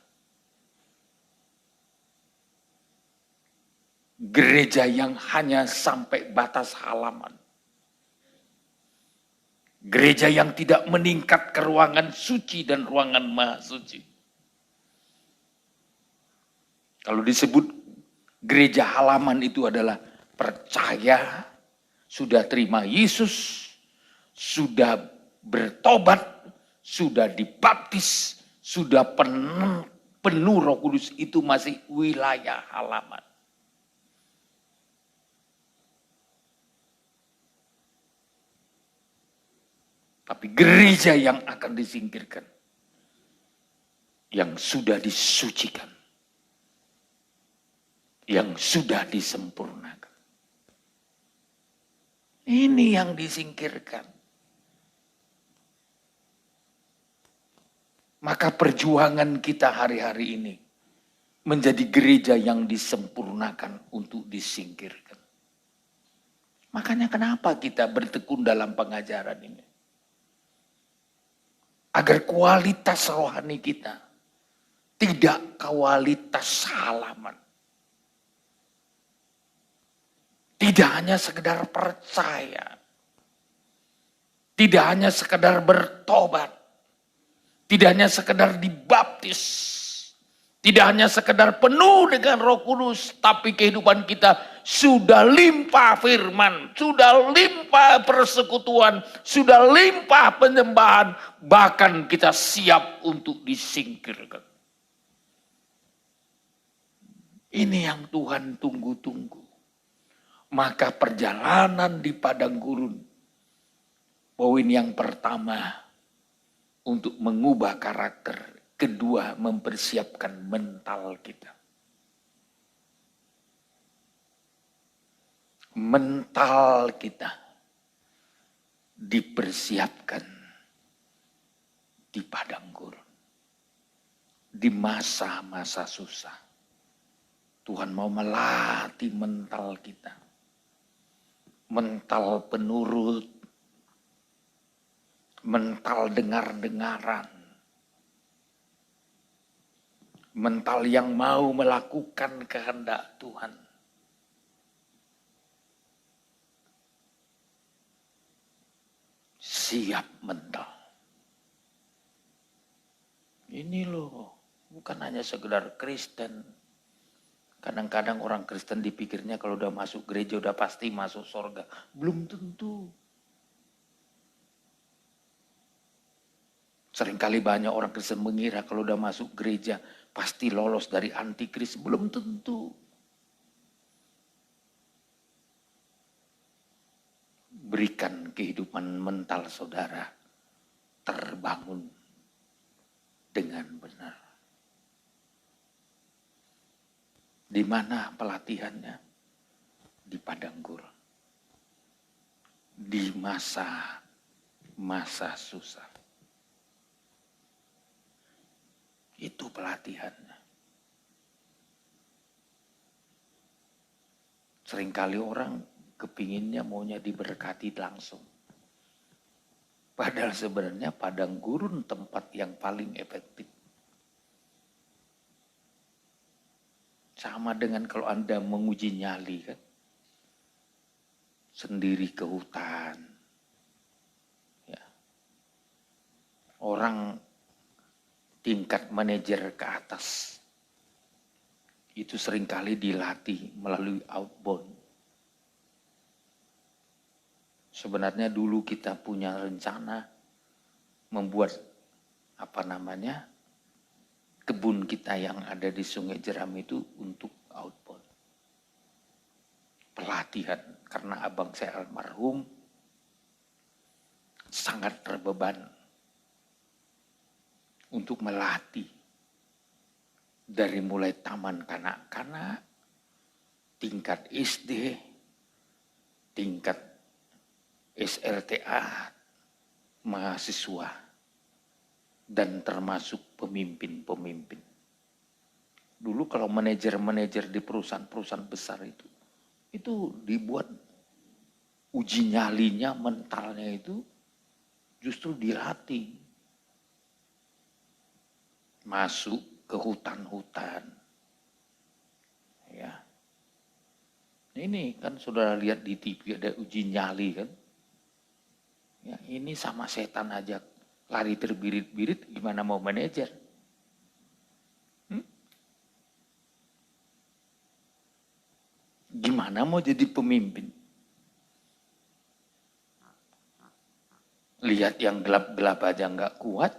S1: Gereja yang hanya sampai batas halaman. Gereja yang tidak meningkat ke ruangan suci dan ruangan maha suci. Kalau disebut gereja halaman itu adalah percaya, sudah terima Yesus, sudah bertobat, sudah dibaptis, sudah penuh Roh Kudus, itu masih wilayah halaman. Tapi gereja yang akan disingkirkan, yang sudah disucikan, yang sudah disempurnakan. Ini yang disingkirkan. Maka perjuangan kita hari-hari ini menjadi gereja yang disempurnakan untuk disingkirkan. Makanya kenapa kita bertekun dalam pengajaran ini? Agar kualitas rohani kita tidak kualitas halaman. Tidak hanya sekedar percaya. Tidak hanya sekedar bertobat. Tidak hanya sekedar dibaptis. Tidak hanya sekedar penuh dengan Roh Kudus. Tapi kehidupan kita sudah limpah firman. Sudah limpah persekutuan. Sudah limpah penyembahan. Bahkan kita siap untuk disingkirkan. Ini yang Tuhan tunggu-tunggu. Maka perjalanan di padang gurun, poin yang pertama untuk mengubah karakter, kedua mempersiapkan mental kita. Mental kita dipersiapkan di padang gurun, di masa-masa susah. Tuhan mau melatih mental kita. Mental penurut, mental dengar-dengaran, mental yang mau melakukan kehendak Tuhan. Siap mental. Ini loh, bukan hanya sekedar Kristen. Kadang-kadang orang Kristen dipikirnya kalau udah masuk gereja udah pasti masuk surga. Belum tentu. Seringkali banyak orang Kristen mengira kalau udah masuk gereja pasti lolos dari antikris. Belum tentu. Berikan kehidupan mental saudara terbangun dengan benar. Di mana pelatihannya? Di padang gurun. Di masa susah. Itu pelatihannya. Seringkali orang kepinginnya maunya diberkati langsung. Padahal sebenarnya padang gurun tempat yang paling efektif. Sama dengan kalau Anda menguji nyali kan. Sendiri ke hutan. Ya. Orang tingkat manajer ke atas. Itu seringkali dilatih melalui outbound. Sebenarnya dulu kita punya rencana membuat kebun kita yang ada di Sungai Jeram itu untuk outbound. Pelatihan, karena abang saya almarhum sangat terbeban untuk melatih dari mulai taman kanak-kanak, tingkat SD, tingkat SLTA, mahasiswa, dan termasuk pemimpin-pemimpin. Dulu kalau manajer-manajer di perusahaan-perusahaan besar itu dibuat uji nyalinya, mentalnya itu justru dilatih. Masuk ke hutan-hutan. Ya. Ini kan saudara lihat di TV ada uji nyali kan. Ya, ini sama setan aja lari terbirit-birit, gimana mau manajer? Gimana mau jadi pemimpin? Lihat yang gelap-gelap aja nggak kuat.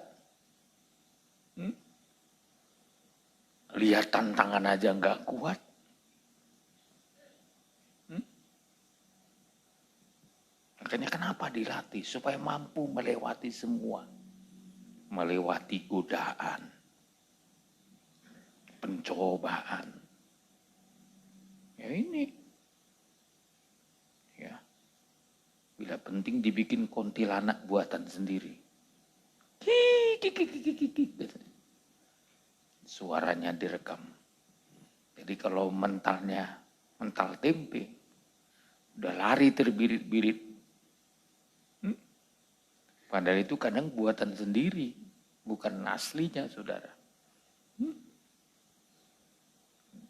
S1: Lihat tantangan aja nggak kuat. Makanya kenapa dilatih? Supaya mampu melewati semua. Melewati godaan. Pencobaan. Ya ini. Ya. Bila penting dibikin kuntilanak buatan sendiri. Suaranya direkam. Jadi kalau mental tempe, udah lari terbirit-birit. Padahal itu kadang buatan sendiri, bukan aslinya, saudara.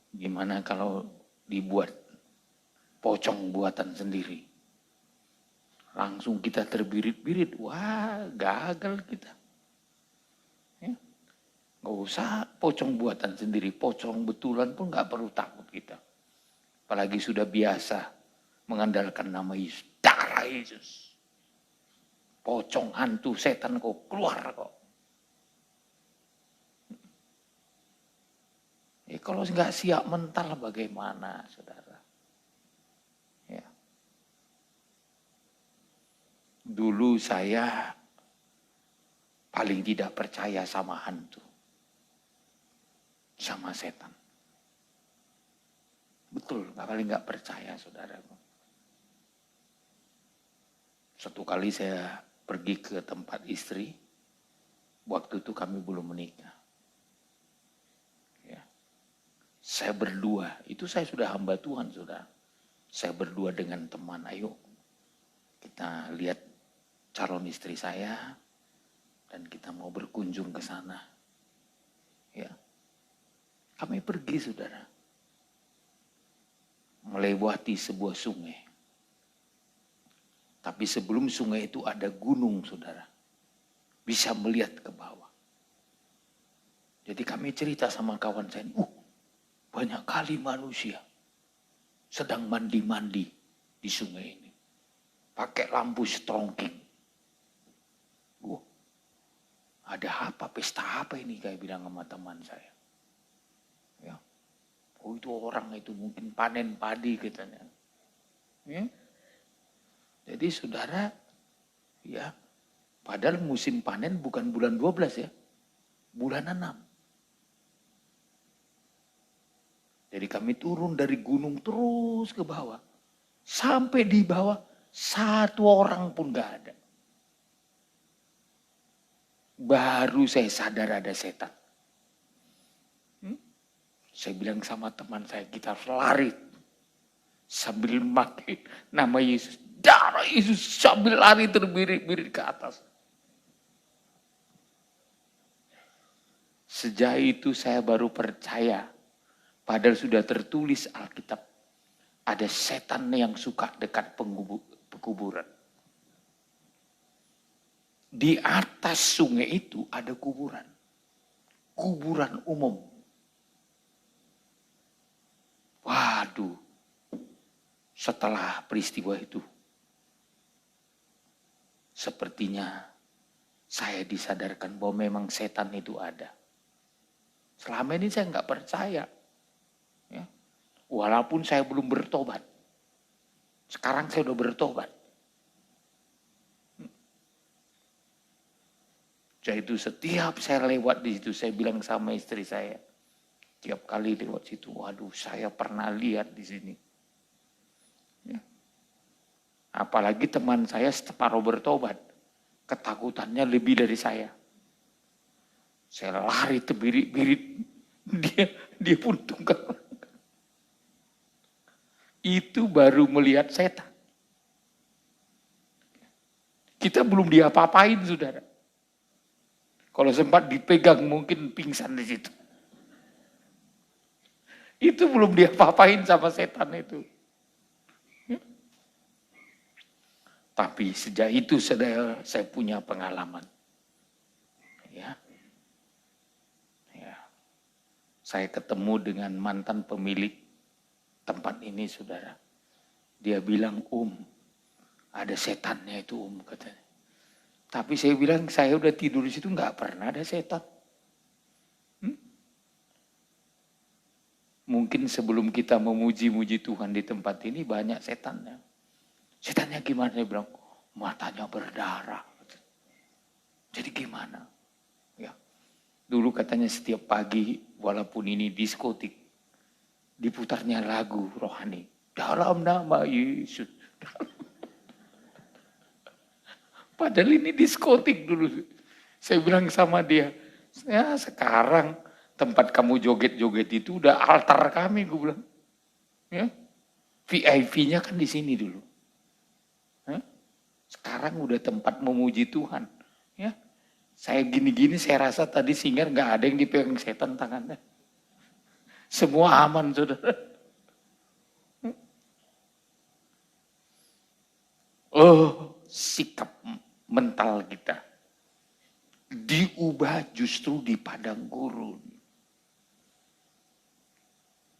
S1: Gimana kalau dibuat pocong buatan sendiri? Langsung kita terbirit-birit, wah gagal kita. Ya. Gak usah pocong buatan sendiri, pocong betulan pun gak perlu takut kita. Apalagi sudah biasa mengandalkan nama Yesus, darah Yesus. Pocong, hantu, setan kok keluar kok. Ya, kalau nggak siap mental bagaimana, saudara? Ya. Dulu saya paling tidak percaya sama hantu, sama setan. Betul, paling nggak percaya, saudara. Satu kali saya pergi ke tempat istri, waktu itu kami belum menikah. Ya. Saya berdua, itu saya sudah hamba Tuhan, saudara. Saya berdua dengan teman, ayo kita lihat calon istri saya dan kita mau berkunjung ke sana. Ya. Kami pergi, saudara. Melewati sebuah sungai. Tapi sebelum sungai itu ada gunung, saudara. Bisa melihat ke bawah. Jadi kami cerita sama kawan saya, banyak kali manusia sedang mandi-mandi di sungai ini. Pakai lampu strongking. Ada apa, pesta apa ini, kayak bilang sama teman saya. Ya. Itu orang itu mungkin panen padi katanya. Ya. Jadi saudara, ya, padahal musim panen bukan bulan 12 ya, bulan 6. Jadi kami turun dari gunung terus ke bawah. Sampai di bawah, satu orang pun gak ada. Baru saya sadar ada setan. Saya bilang sama teman saya, kita lari. sambil memakai nama Yesus. Darah Yesus sambil lari terbirit-birit ke atas. Sejak itu saya baru percaya, padahal sudah tertulis Alkitab, ada setan yang suka dekat pekuburan. Di atas sungai itu ada kuburan. Kuburan umum. Waduh, setelah peristiwa itu, sepertinya saya disadarkan bahwa memang setan itu ada. Selama ini saya nggak percaya. Ya. Walaupun saya belum bertobat. Sekarang saya udah bertobat. Jadi itu setiap saya lewat di situ, saya bilang sama istri saya. Tiap kali lewat situ, waduh saya pernah lihat di sini. Ya. Apalagi teman saya separuh bertobat. Ketakutannya lebih dari saya. Saya lari terbirit-birit. Dia pun tunggang. Itu baru melihat setan. Kita belum diapa-apain, saudara. Kalau sempat dipegang mungkin pingsan di situ. Itu belum diapa-apain sama setan itu. Tapi sejak itu saya punya pengalaman. Ya. Saya ketemu dengan mantan pemilik tempat ini, saudara. Dia bilang, ada setannya itu, katanya. Tapi saya bilang, saya udah tidur di situ, nggak pernah ada setan. Mungkin sebelum kita memuji-muji Tuhan di tempat ini, banyak setannya. Setannya gimana? Dia bilang, matanya berdarah. Jadi gimana? Ya. Dulu katanya setiap pagi, walaupun ini diskotik, diputarnya lagu rohani. Dalam nama Yesus. Padahal ini diskotik dulu. Saya bilang sama dia, ya sekarang tempat kamu joget-joget itu udah altar kami, gue bilang. Ya. VIP-nya kan di sini dulu. Ya. Sekarang udah tempat memuji Tuhan. Ya. Saya gini-gini, saya rasa tadi singer nggak ada yang dipegang setan tangannya. Semua aman, saudara. Sikap mental kita diubah justru di padang gurun.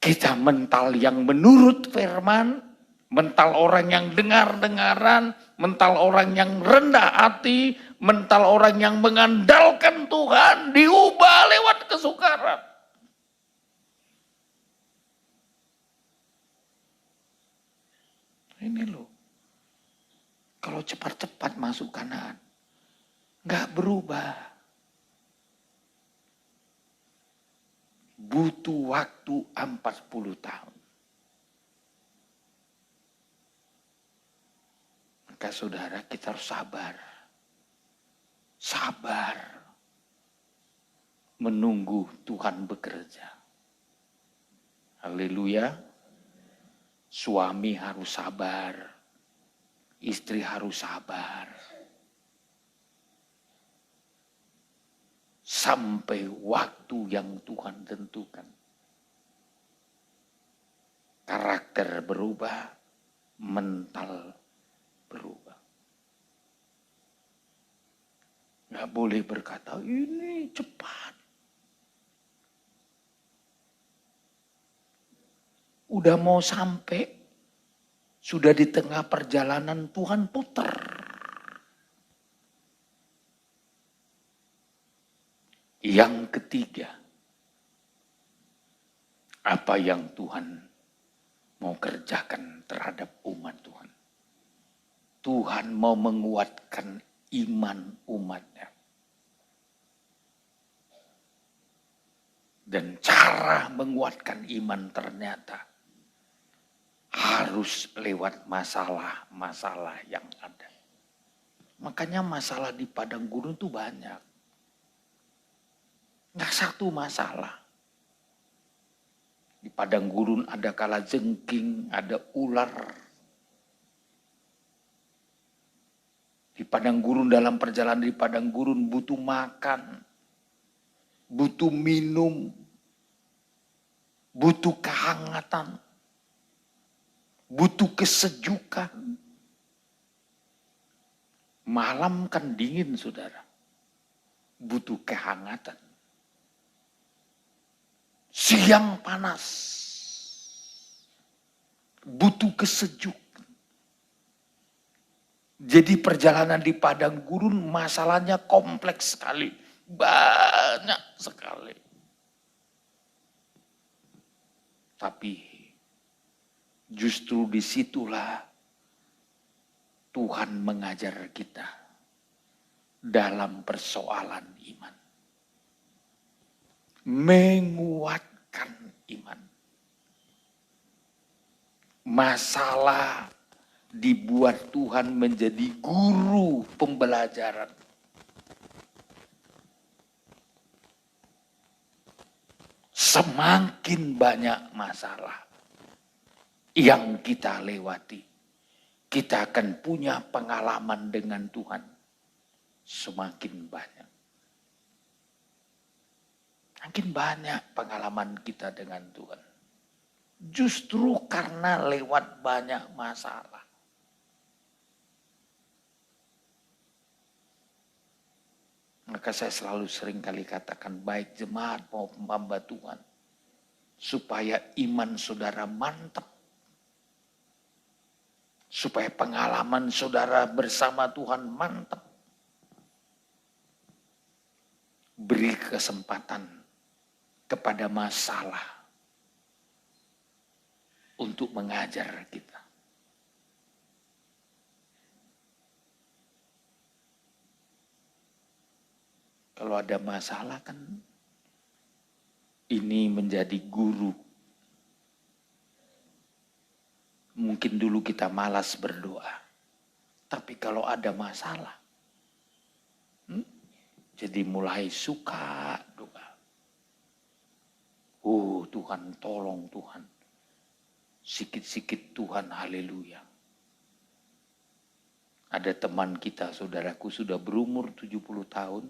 S1: Kita mental yang menurut firman, mental orang yang dengar-dengaran, mental orang yang rendah hati, mental orang yang mengandalkan Tuhan, diubah lewat kesukaran. Ini loh, kalau cepat-cepat masuk Kanaan, nggak berubah. Butuh waktu 40 tahun. Maka saudara, kita harus sabar. Sabar. Menunggu Tuhan bekerja. Haleluya. Suami harus sabar. Istri harus sabar. Sampai waktu yang Tuhan tentukan. Karakter berubah, mental berubah. Nggak boleh berkata, ini cepat. Udah mau sampai, sudah di tengah perjalanan Tuhan putar. Yang ketiga, apa yang Tuhan mau kerjakan terhadap umat Tuhan. Tuhan mau menguatkan iman umatnya. Dan cara menguatkan iman ternyata harus lewat masalah-masalah yang ada. Makanya masalah di padang gurun itu banyak. Nggak satu masalah. Di padang gurun ada kalajengking, ada ular. Di padang gurun, dalam perjalanan di padang gurun butuh makan, butuh minum, butuh kehangatan, butuh kesejukan. Malam kan dingin, saudara. Butuh kehangatan. Siang panas. Butuh kesejukan. Jadi perjalanan di padang gurun masalahnya kompleks sekali. Banyak sekali. Tapi justru disitulah Tuhan mengajar kita dalam persoalan iman. Menguatkan iman. Masalah dibuat Tuhan menjadi guru pembelajaran. Semakin banyak masalah yang kita lewati, kita akan punya pengalaman dengan Tuhan semakin banyak. Makin banyak pengalaman kita dengan Tuhan. Justru karena lewat banyak masalah. Maka saya selalu sering kali katakan, baik jemaat maupun hamba Tuhan, supaya iman saudara mantap, supaya pengalaman saudara bersama Tuhan mantap, beri kesempatan kepada masalah untuk mengajar kita. Kalau ada masalah kan ini menjadi guru. Mungkin dulu kita malas berdoa. Tapi kalau ada masalah, jadi mulai suka doa. Oh Tuhan, tolong Tuhan. Sikit-sikit Tuhan, haleluya. Ada teman kita, saudaraku, sudah berumur 70 tahun.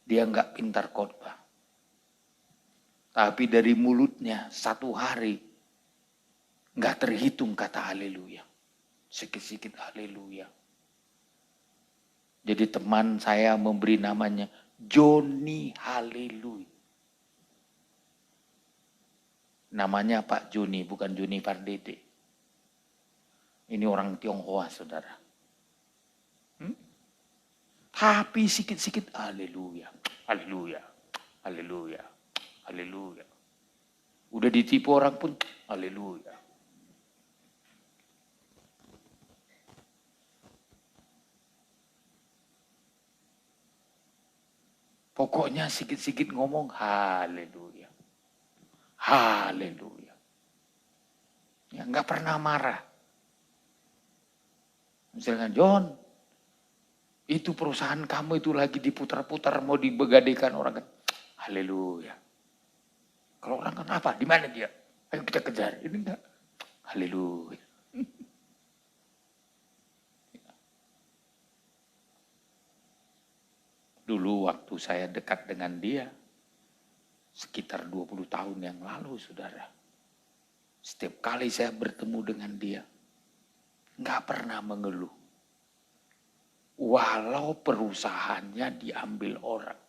S1: Dia enggak pintar khotbah. Tapi dari mulutnya satu hari enggak terhitung kata haleluya. Sikit-sikit haleluya. Jadi teman saya memberi namanya Joni Haleluya. Namanya Pak Joni, bukan Joni Pardede. Ini orang Tionghoa, saudara. Tapi sikit-sikit haleluya, haleluya, haleluya, haleluya. Udah ditipu orang pun haleluya. Pokoknya sikit-sikit ngomong haleluya. Haleluya. Ya enggak pernah marah. Misalkan, John, itu perusahaan kamu itu lagi diputar-putar mau dibegadaikan orang kan. Haleluya. Kalau orang kan apa? Di mana dia? Ayo kita kejar. Ini enggak. Haleluya. Dulu waktu saya dekat dengan dia, sekitar 20 tahun yang lalu, saudara. Setiap kali saya bertemu dengan dia, enggak pernah mengeluh. Walau perusahaannya diambil orang,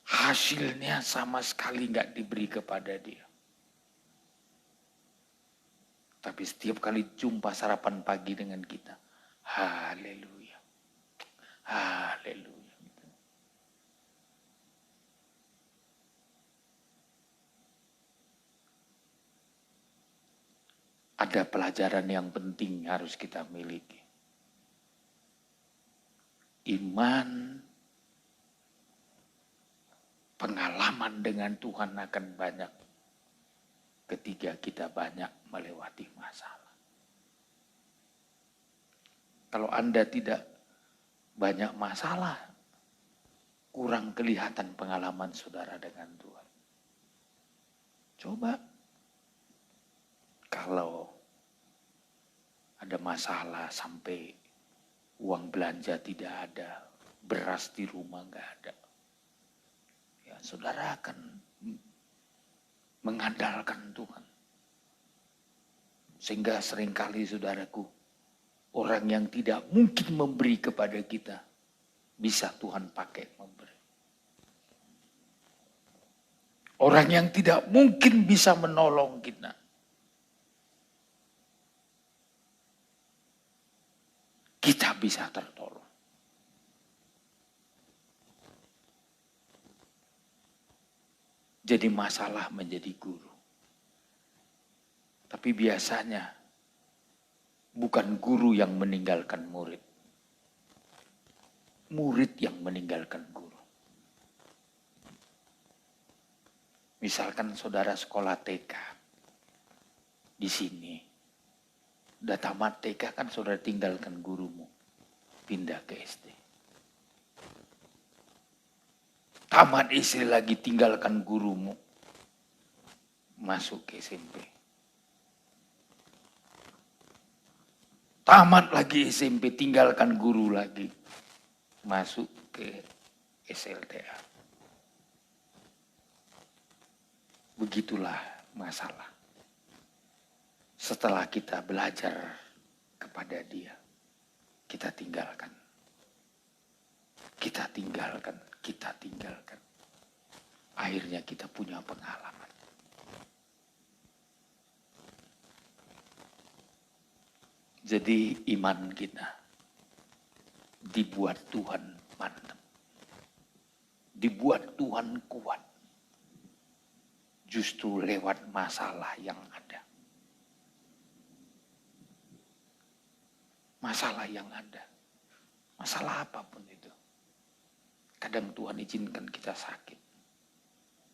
S1: hasilnya sama sekali nggak diberi kepada dia. Tapi setiap kali jumpa sarapan pagi dengan kita, haleluya, haleluya. Ada pelajaran yang penting harus kita miliki. Iman, pengalaman dengan Tuhan akan banyak ketika kita banyak melewati masalah. Kalau Anda tidak banyak masalah, kurang kelihatan pengalaman saudara dengan Tuhan. Coba kalau ada masalah sampai uang belanja tidak ada, beras di rumah nggak ada, ya saudara akan mengandalkan Tuhan. Sehingga seringkali saudaraku, orang yang tidak mungkin memberi kepada kita, bisa Tuhan pakai memberi. Orang yang tidak mungkin bisa menolong kita, kita bisa tertolong. Jadi masalah menjadi guru. Tapi biasanya bukan guru yang meninggalkan murid. Murid yang meninggalkan guru. Misalkan saudara sekolah TK di sini, udah tamat TK kan saudara tinggalkan gurumu, pindah ke SD. Tamat SD lagi tinggalkan gurumu, masuk ke SMP. Tamat lagi SMP, tinggalkan guru lagi, masuk ke SLTA. Begitulah masalah. Setelah kita belajar kepada Dia, kita tinggalkan. Kita tinggalkan, kita tinggalkan. Akhirnya kita punya pengalaman. Jadi iman kita dibuat Tuhan mantap. Dibuat Tuhan kuat. Justru lewat masalah yang ada. Masalah yang ada. Masalah apapun itu. Kadang Tuhan izinkan kita sakit.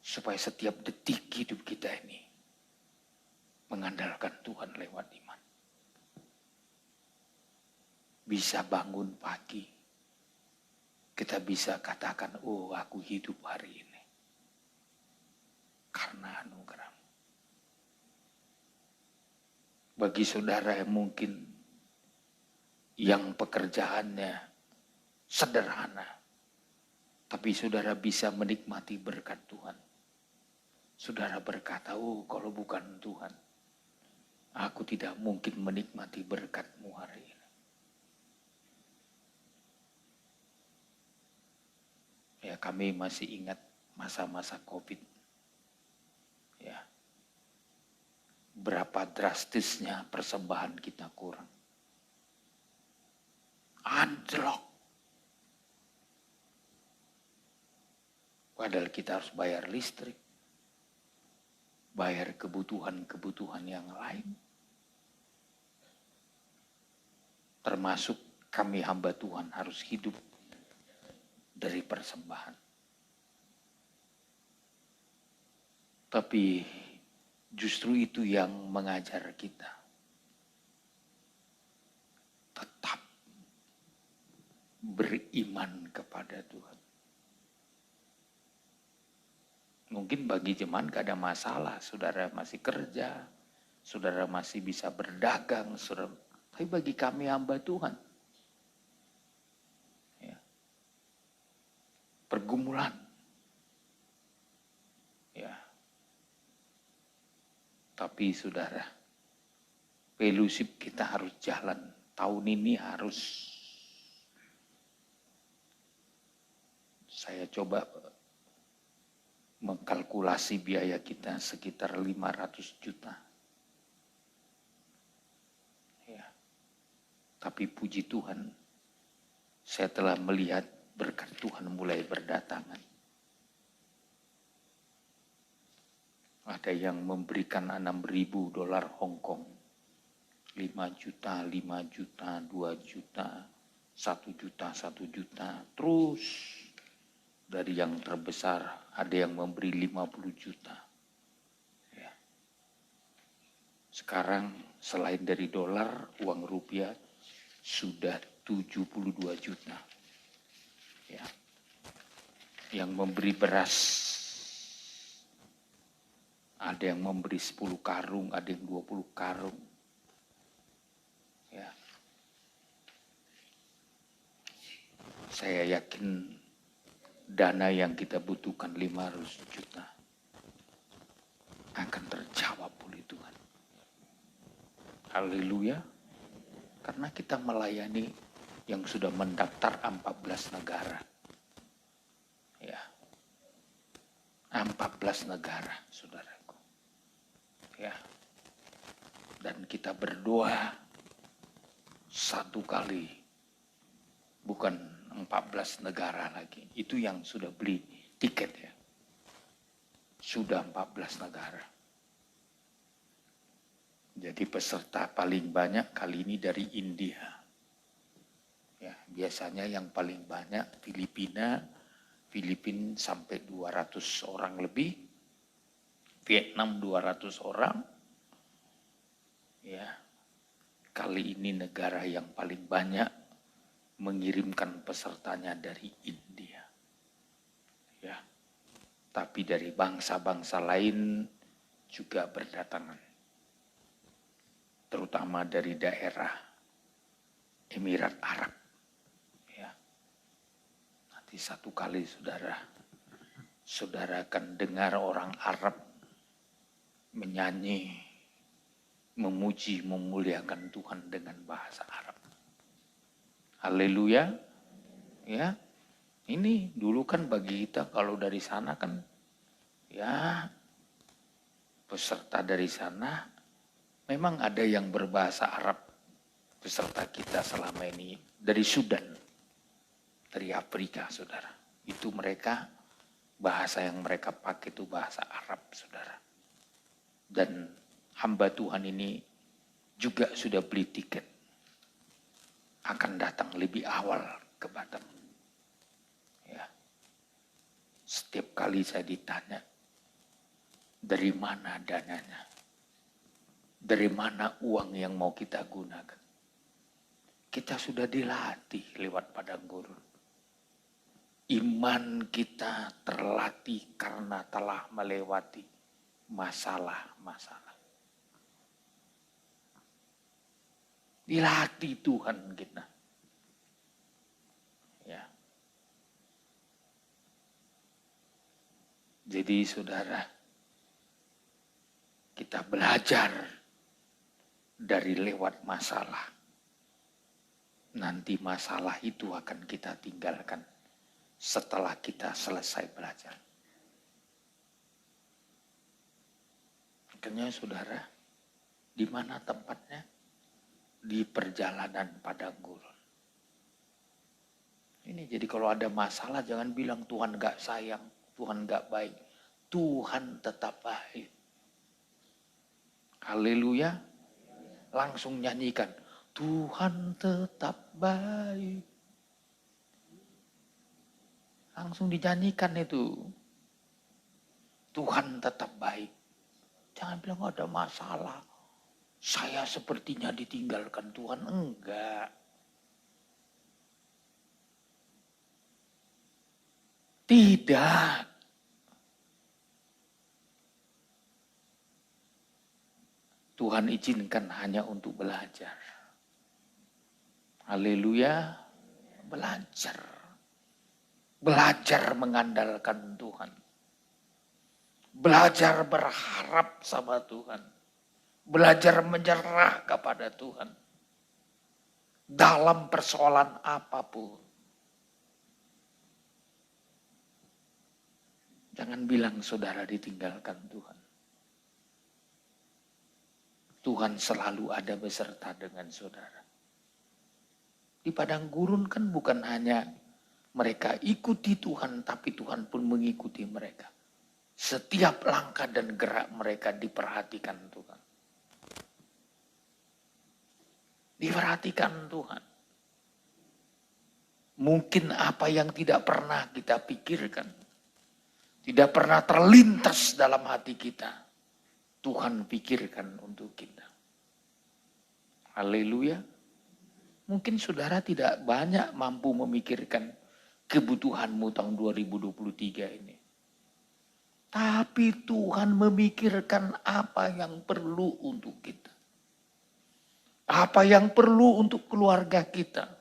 S1: Supaya setiap detik hidup kita ini mengandalkan Tuhan lewat iman. Bisa bangun pagi. Kita bisa katakan, oh aku hidup hari ini. Karena anugerah. Bagi saudara yang mungkin yang pekerjaannya sederhana, tapi saudara bisa menikmati berkat Tuhan. Saudara berkata, oh kalau bukan Tuhan, aku tidak mungkin menikmati berkat-Mu hari ini. Ya kami masih ingat masa-masa COVID. Ya, berapa drastisnya persembahan kita kurang. Anjlok. Padahal kita harus bayar listrik. Bayar kebutuhan-kebutuhan yang lain. Termasuk kami hamba Tuhan harus hidup dari persembahan. Tapi justru itu yang mengajar kita. Tetap beriman kepada Tuhan. Mungkin bagi jemaat gak ada masalah. Saudara masih kerja. Saudara masih bisa berdagang. Saudara. Tapi bagi kami hamba Tuhan. Ya. Pergumulan. Ya. Tapi saudara, fellowship kita harus jalan. Tahun ini harus saya coba mengkalkulasi biaya kita sekitar 500 juta. Ya. Tapi puji Tuhan, saya telah melihat berkat Tuhan mulai berdatangan. Ada yang memberikan $6.000 Hong Kong. 5 juta, 5 juta, 2 juta, 1 juta, 1 juta. Terus dari yang terbesar ada yang memberi 50 juta. Ya. Sekarang selain dari dolar, uang rupiah sudah 72 juta. Ya. Yang memberi beras Ada yang memberi 10 karung, ada yang 20 karung. Ya. Saya yakin dana yang kita butuhkan 500 juta akan terjawab oleh Tuhan. Haleluya. Karena kita melayani yang sudah mendaftar 14 negara. Ya. 14 negara, saudaraku. Ya. Dan kita berdoa satu kali, bukan 14 negara lagi. Itu yang sudah beli tiket ya. Sudah 14 negara. Jadi peserta paling banyak kali ini dari India. Ya, biasanya yang paling banyak Filipina sampai 200 orang lebih. Vietnam 200 orang. Ya. Kali ini negara yang paling banyak mengirimkan pesertanya dari India. Ya. Tapi dari bangsa-bangsa lain juga berdatangan. Terutama dari daerah Emirat Arab. Ya. Nanti satu kali saudara akan dengar orang Arab menyanyi, memuji, memuliakan Tuhan dengan bahasa Arab. Haleluya. Ya. Ini dulu kan bagi kita kalau dari sana kan ya peserta dari sana memang ada yang berbahasa Arab peserta kita selama ini dari Sudan, dari Afrika, saudara. Itu mereka bahasa yang mereka pakai itu bahasa Arab, saudara. Dan hamba Tuhan ini juga sudah beli tiket. Akan datang lebih awal ke Batam. Ya. Setiap kali saya ditanya, dari mana dananya? Dari mana uang yang mau kita gunakan? Kita sudah dilatih lewat padang gurun. Iman kita terlatih karena telah melewati masalah-masalah. Dilatih Tuhan kita. Ya. Jadi saudara, kita belajar dari lewat masalah. Nanti masalah itu akan kita tinggalkan setelah kita selesai belajar. Makanya saudara, di mana tempatnya? Di perjalanan padang gurun. Ini jadi kalau ada masalah jangan bilang Tuhan gak sayang, Tuhan gak baik. Tuhan tetap baik. Haleluya. Langsung nyanyikan. Tuhan tetap baik. Langsung dinyanyikan itu. Tuhan tetap baik. Jangan bilang ada masalah. Saya sepertinya ditinggalkan Tuhan. Enggak. Tidak. Tuhan izinkan hanya untuk belajar. Haleluya. Belajar. Belajar mengandalkan Tuhan. Belajar berharap sama Tuhan. Belajar menyerah kepada Tuhan. Dalam persoalan apapun. Jangan bilang saudara ditinggalkan Tuhan. Tuhan selalu ada beserta dengan saudara. Di padang gurun kan bukan hanya mereka ikuti Tuhan, tapi Tuhan pun mengikuti mereka. Setiap langkah dan gerak mereka diperhatikan Tuhan. Diperhatikan Tuhan. Mungkin apa yang tidak pernah kita pikirkan, tidak pernah terlintas dalam hati kita, Tuhan pikirkan untuk kita. Haleluya. Mungkin saudara tidak banyak mampu memikirkan kebutuhanmu tahun 2023 ini. Tapi Tuhan memikirkan apa yang perlu untuk kita. Apa yang perlu untuk keluarga kita.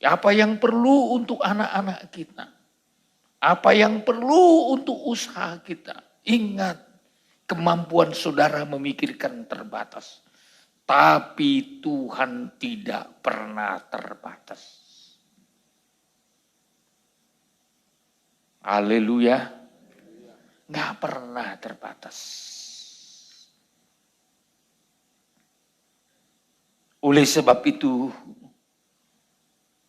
S1: Apa yang perlu untuk anak-anak kita. Apa yang perlu untuk usaha kita. Ingat, kemampuan saudara memikirkan terbatas. Tapi Tuhan tidak pernah terbatas. Haleluya. Nggak pernah terbatas. Oleh sebab itu,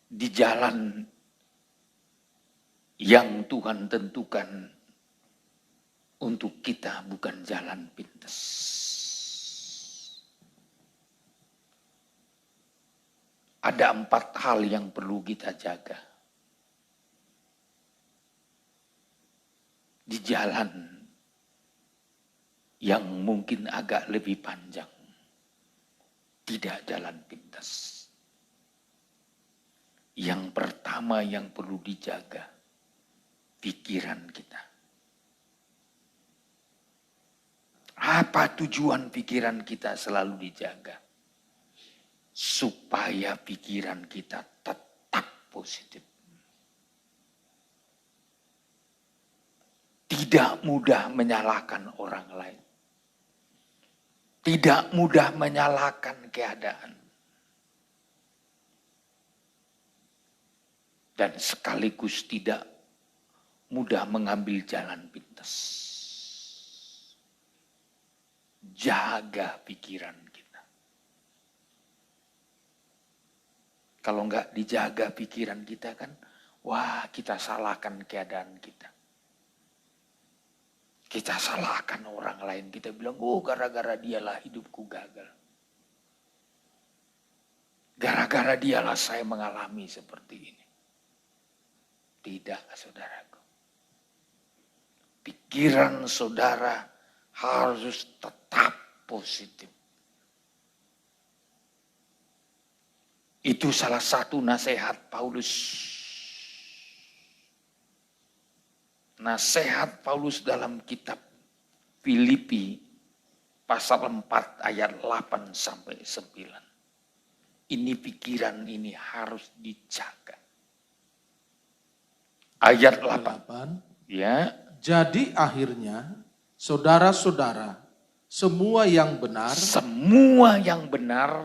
S1: di jalan yang Tuhan tentukan untuk kita bukan jalan pintas. Ada 4 hal yang perlu kita jaga. Di jalan yang mungkin agak lebih panjang. Tidak jalan pintas. Yang pertama yang perlu dijaga, pikiran kita. Apa tujuan pikiran kita selalu dijaga? Supaya pikiran kita tetap positif. Tidak mudah menyalahkan orang lain. Tidak mudah menyalahkan keadaan. Dan sekaligus tidak mudah mengambil jalan pintas. Jaga pikiran kita. Kalau enggak dijaga pikiran kita kan, wah kita salahkan keadaan kita. Kita salahkan orang lain. Kita bilang, oh gara-gara dialah hidupku gagal. Gara-gara dialah saya mengalami seperti ini. Tidak, saudaraku. Pikiran saudara harus tetap positif. Itu salah satu nasihat Paulus. Nasihat Paulus dalam kitab Filipi pasal 4 ayat 8 sampai 9. Ini pikiran ini harus dijaga. Ayat 8. Ya.
S2: Jadi akhirnya saudara-saudara, semua yang benar,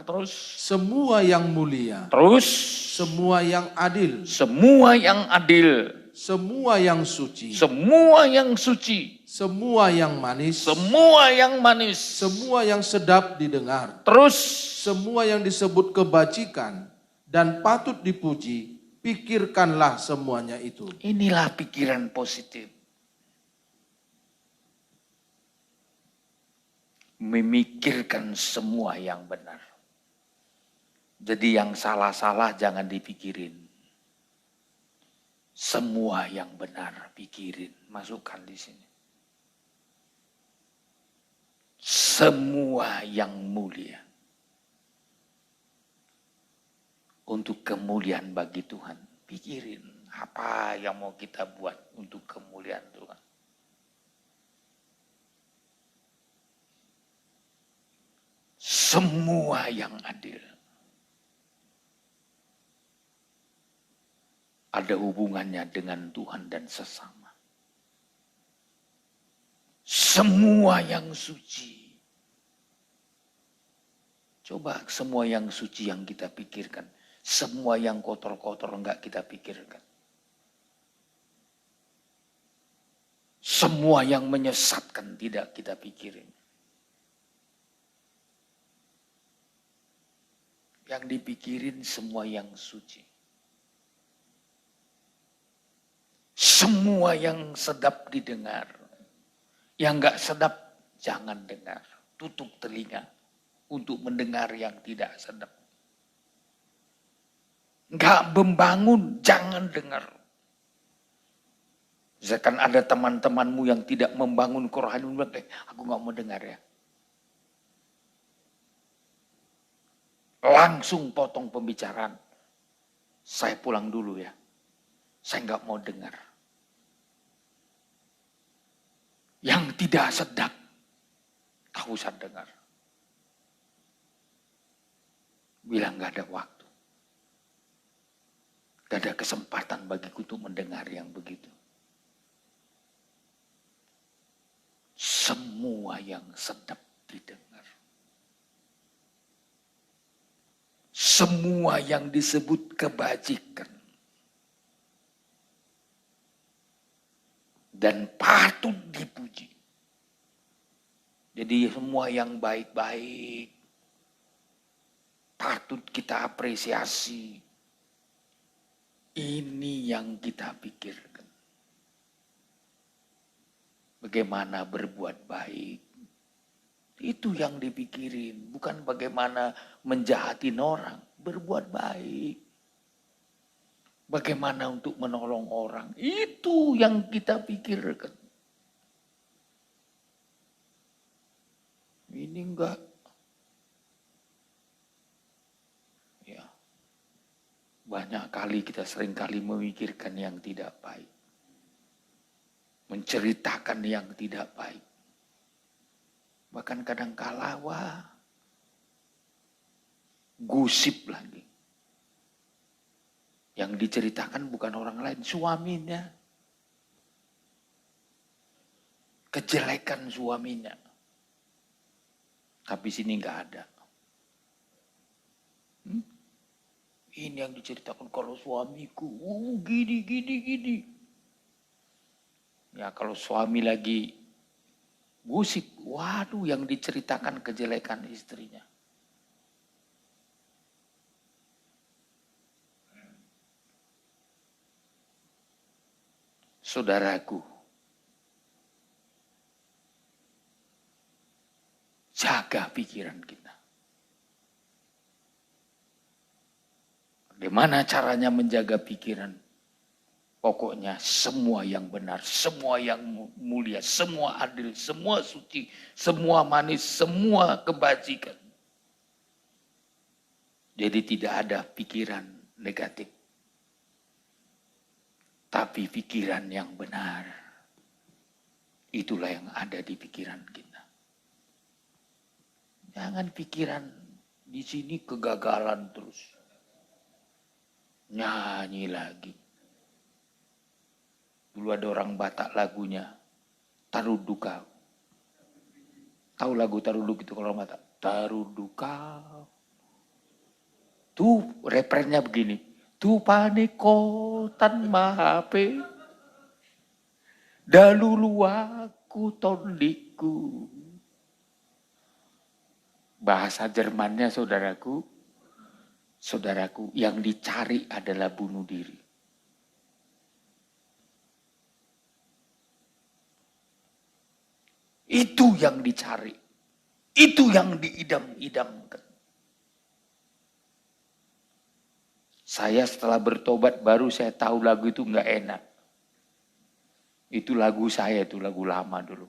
S1: terus
S2: semua yang mulia,
S1: terus
S2: semua yang adil,
S1: semua yang
S2: semua yang suci,
S1: semua yang
S2: manis,
S1: semua
S2: yang sedap didengar,
S1: terus
S2: semua yang disebut kebajikan dan patut dipuji, pikirkanlah semuanya itu.
S1: Inilah pikiran positif. Memikirkan semua yang benar. Jadi yang salah-salah jangan dipikirin. Semua yang benar pikirin, masukkan di sini. Semua yang mulia. Untuk kemuliaan bagi Tuhan, pikirin apa yang mau kita buat untuk kemuliaan Tuhan. Semua yang adil. Ada hubungannya dengan Tuhan dan sesama. Semua yang suci. Coba semua yang suci yang kita pikirkan. Semua yang kotor-kotor enggak kita pikirkan. Semua yang menyesatkan tidak kita pikirin. Yang dipikirin semua yang suci. Semua yang sedap didengar. Yang enggak sedap jangan dengar. Tutup telinga untuk mendengar yang tidak sedap. Enggak membangun, jangan dengar. Misalkan ada teman-temanmu yang tidak membangun kerohanian, aku enggak mau dengar ya. Langsung potong pembicaraan. Saya pulang dulu ya. Saya enggak mau dengar. Yang tidak sedap, tak usah dengar. Bilang gak ada waktu. Gak ada kesempatan bagiku untuk mendengar yang begitu. Semua yang sedap didengar. Semua yang disebut kebajikan. Dan patut dipuji. Jadi semua yang baik-baik patut kita apresiasi. Ini yang kita pikirkan. Bagaimana berbuat baik. Itu yang dipikirin. Bukan bagaimana menjahatin orang. Berbuat baik. Bagaimana untuk menolong orang. Itu yang kita pikirkan. Ini enggak. Ya. Banyak kali kita sering kali memikirkan yang tidak baik. Menceritakan yang tidak baik. Bahkan kadang-kala gosip lagi. Yang diceritakan bukan orang lain, suaminya. Kejelekan suaminya. Tapi sini nggak ada. Ini yang diceritakan kalau suamiku, gini. Ya kalau suami lagi gosip, waduh yang diceritakan kejelekan istrinya. Saudaraku, jaga pikiran kita. Bagaimana caranya menjaga pikiran? Pokoknya semua yang benar, semua yang mulia, semua adil, semua suci, semua manis, semua kebajikan. Jadi tidak ada pikiran negatif. Tapi pikiran yang benar, itulah yang ada di pikiran kita. Jangan pikiran di sini kegagalan terus. Nyanyi lagi. Dulu ada orang Batak lagunya, Taruduka. Tahu lagu Taruduk itu kalau orang Batak? Taruduka. Tuh refrennya begini. Tu paniko tan mahape daluluaku tondiku. Bahasa Jermannya saudaraku yang dicari adalah bunuh diri. Itu yang dicari. Itu yang diidam-idamkan. Saya setelah bertobat baru saya tahu lagu itu nggak enak. Itu lagu saya, itu lagu lama dulu.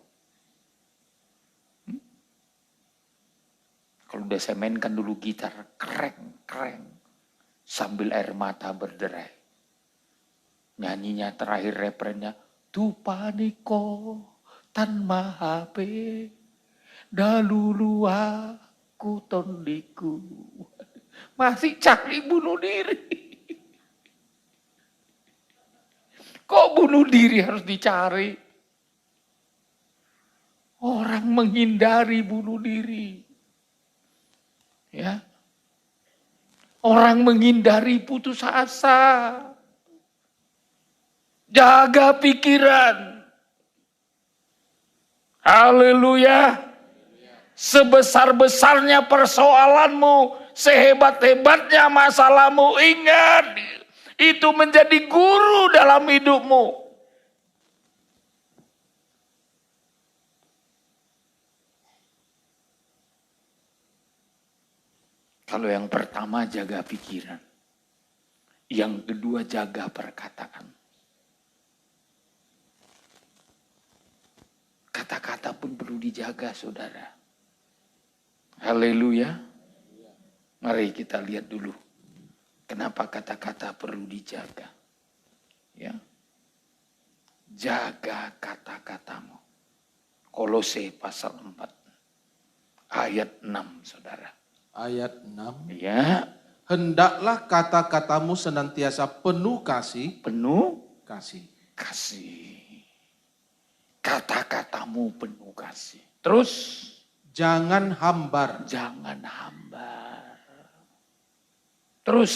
S1: Kalau udah saya mainkan dulu gitar, kreng. Sambil air mata berderai. Nyanyinya terakhir refrennya, tu paniko tan mahape dalulu aku tondiku. Masih cari bunuh diri. Kok bunuh diri harus dicari? Orang menghindari bunuh diri. Ya. Orang menghindari putus asa. Jaga pikiran. Haleluya. Sebesar-besarnya persoalanmu, sehebat-hebatnya masalahmu, ingat, itu menjadi guru dalam hidupmu. Kalau yang pertama jaga pikiran. Yang kedua jaga perkataan. Kata-kata pun perlu dijaga, saudara. Haleluya. Mari kita lihat dulu. Kenapa kata-kata perlu dijaga. Ya. Jaga kata-katamu. Kolose pasal 4 ayat 6, saudara.
S2: Ayat 6.
S1: Ya,
S2: Hendaklah kata-katamu senantiasa penuh kasih.
S1: penuh
S2: Kasih.
S1: kasih. Kata-katamu penuh kasih. Terus,
S2: Jangan hambar.
S1: jangan hambar. Terus,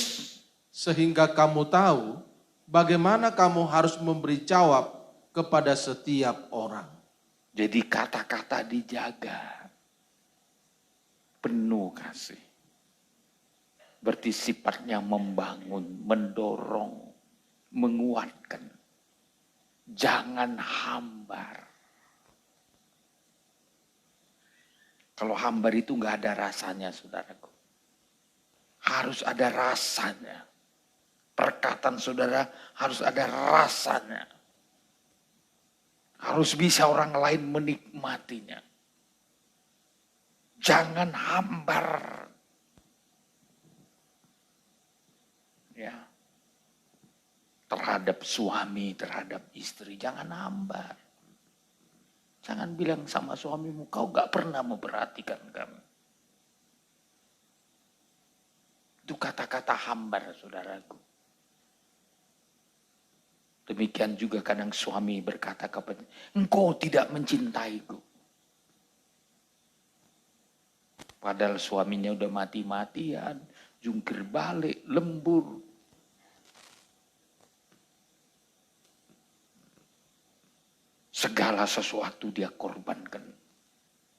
S2: Sehingga kamu tahu bagaimana kamu harus memberi jawab kepada setiap orang.
S1: jadi kata-kata dijaga. Penuh kasih. Berarti sifatnya membangun, mendorong, menguatkan. Jangan hambar. Kalau hambar itu nggak ada rasanya, saudaraku. Harus ada rasanya. Perkataan saudara harus ada rasanya. Harus bisa orang lain menikmatinya. Jangan hambar. Ya. Terhadap suami, terhadap istri, jangan hambar. Jangan bilang sama suamimu, kau gak pernah memperhatikan kami. Itu kata-kata hambar, saudaraku. Demikian juga kadang suami berkata kepada, engkau tidak mencintaiku. Padahal suaminya udah mati-matian, jungkir balik, lembur. Segala sesuatu dia korbankan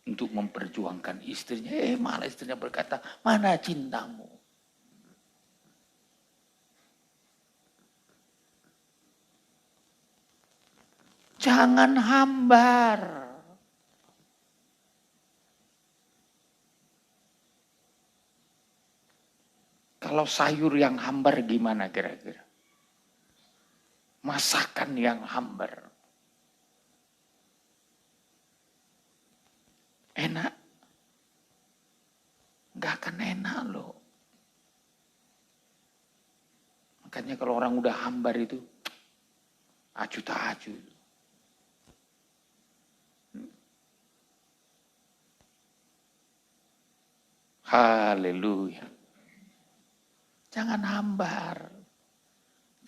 S1: untuk memperjuangkan istrinya. Malah istrinya berkata, mana cintamu? Jangan hambar. Kalau sayur yang hambar gimana kira-kira? Masakan yang hambar. Enak? Gak akan enak loh. Makanya kalau orang udah hambar itu, acu tak acu. Haleluya. Jangan hambar.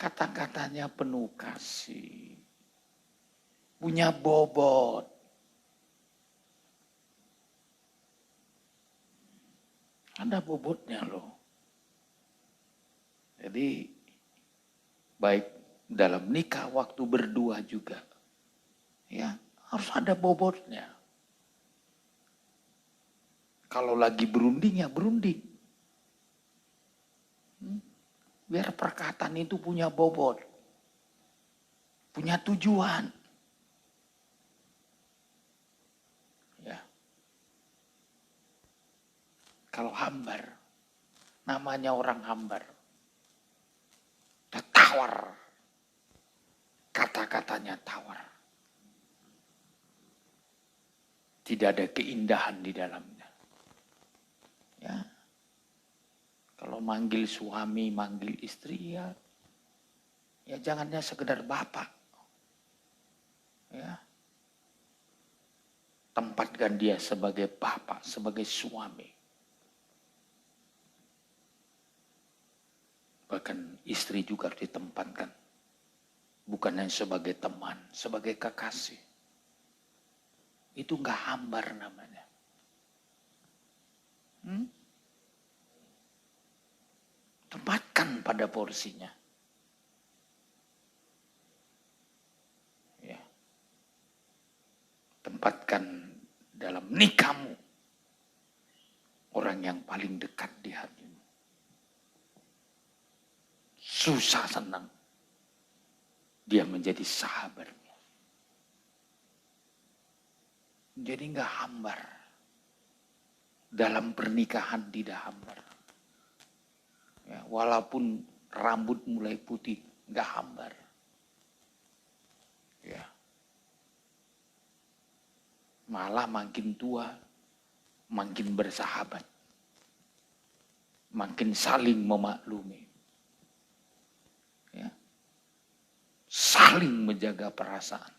S1: Kata-katanya penuh kasih. Punya bobot. Ada bobotnya loh. Jadi baik dalam nikah waktu berdua juga. Ya, harus ada bobotnya. Kalau lagi berunding ya berunding. Biar perkataan itu punya bobot. Punya tujuan. Ya. Kalau hambar, namanya orang hambar. Tawar. Kata-katanya tawar. Tidak ada keindahan di dalamnya. Ya. Kalau manggil suami, manggil istri ya jangannya sekedar bapak. Ya. Tempatkan dia sebagai bapak, sebagai suami. Bahkan istri juga ditempatkan. Bukan hanya sebagai teman, sebagai kekasih. Itu enggak hambar namanya. Tempatkan pada porsinya. Ya. Tempatkan dalam nikahmu orang yang paling dekat di hatimu. Susah senang. Dia menjadi sahabatmu. Jadi enggak hambar. Dalam pernikahan tidak hambar. Ya, walaupun rambut mulai putih, enggak hambar. Ya. Malah makin tua, makin bersahabat. Makin saling memaklumi. Ya. Saling menjaga perasaan.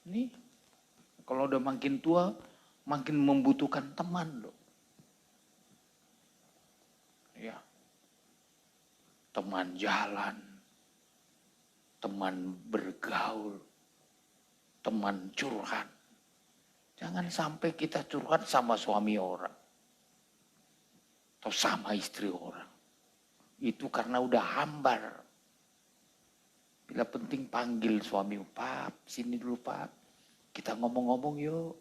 S1: Ini Kalau udah makin tua, makin membutuhkan teman loh. Ya. Teman jalan, teman bergaul, teman curhat. Jangan sampai kita curhat sama suami orang. Atau sama istri orang. Itu karena udah hambar. Bila penting panggil suami, Pap, sini dulu Pap. Kita ngomong-ngomong yuk.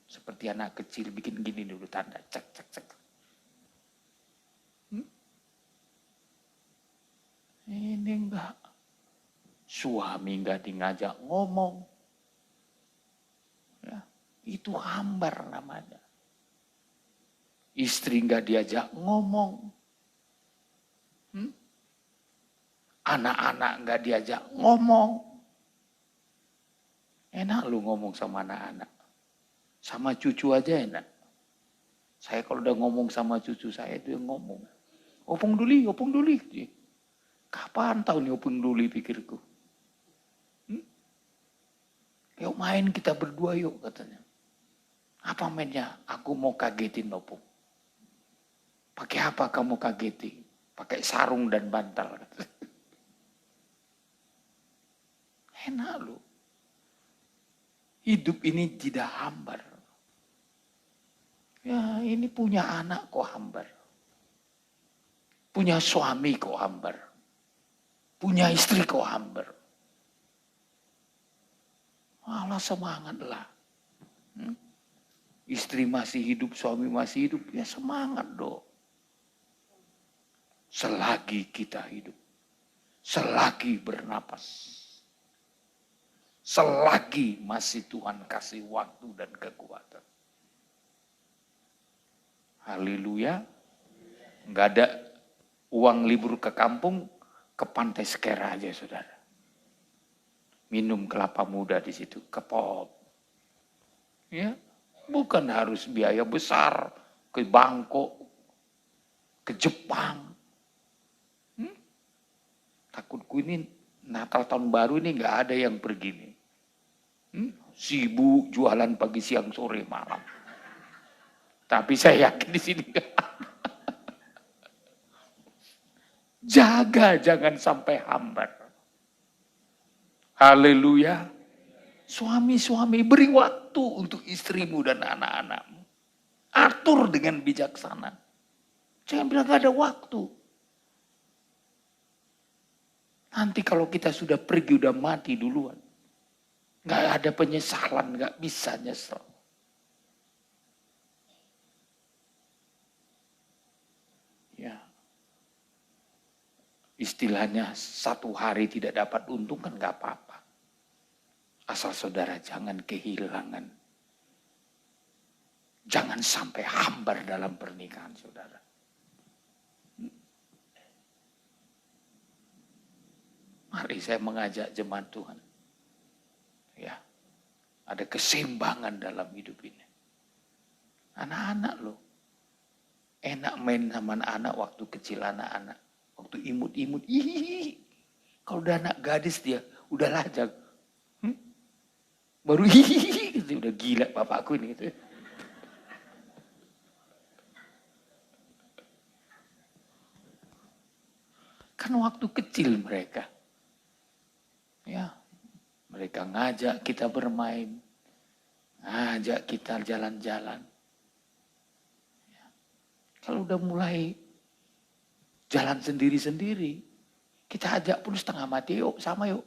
S1: Seperti anak kecil bikin gini dulu tanda, cek, cek, cek. Ini enggak. Suami enggak ngajak ngomong. Ya, itu hambar namanya. Istri enggak diajak ngomong. Anak-anak enggak diajak ngomong. Enak lu ngomong sama anak-anak. Sama cucu aja enak. Saya kalau udah ngomong sama cucu saya itu yang ngomong. Opung duli, opung duli. Kapan tahu nih opung duli pikirku. Yuk main kita berdua yuk katanya. Apa mainnya? Aku mau kagetin opung. Pakai apa kamu kagetin? Pakai sarung dan bantal. Enak lu. Hidup ini tidak hambar. Ya ini punya anak kok hambar. Punya suami kok hambar. Punya istri kok hambar. Allah semangatlah. Istri masih hidup, suami masih hidup. Ya semangat dong. Selagi kita hidup. Selagi bernapas. Selagi masih Tuhan kasih waktu dan kekuatan. Haleluya. Enggak ada uang libur ke kampung, ke pantai Skera aja saudara. Minum kelapa muda di situ, kepop. Ya, bukan harus biaya besar ke Bangkok, ke Jepang. Takutku ini Natal tahun baru ini nggak ada yang pergi nih. Sibuk jualan pagi, siang, sore, malam. Tapi saya yakin di sini nggak ada. Jaga jangan sampai hambar. Haleluya. Suami-suami beri waktu untuk istrimu dan anak-anakmu. Atur dengan bijaksana. Jangan bilang gak ada waktu. Nanti kalau kita sudah pergi, udah mati duluan. Gak ada penyesalan, gak bisa nyesel. Ya. Istilahnya satu hari tidak dapat untung kan gak apa-apa. Asal saudara jangan kehilangan. Jangan sampai hambar dalam pernikahan saudara. Mari saya mengajak jemaat Tuhan. Ya, ada keseimbangan dalam hidup ini. Anak-anak loh. Enak main sama anak-anak waktu kecil anak-anak. Waktu imut-imut. Kalau udah anak gadis dia udah lajang. Baru gitu, udah gila bapakku ini gitu. Kan waktu kecil mereka. Ya, mereka ngajak kita bermain. Ngajak kita jalan-jalan. Ya. Kalau udah mulai jalan sendiri-sendiri, kita ajak pun setengah mati, yuk sama yuk.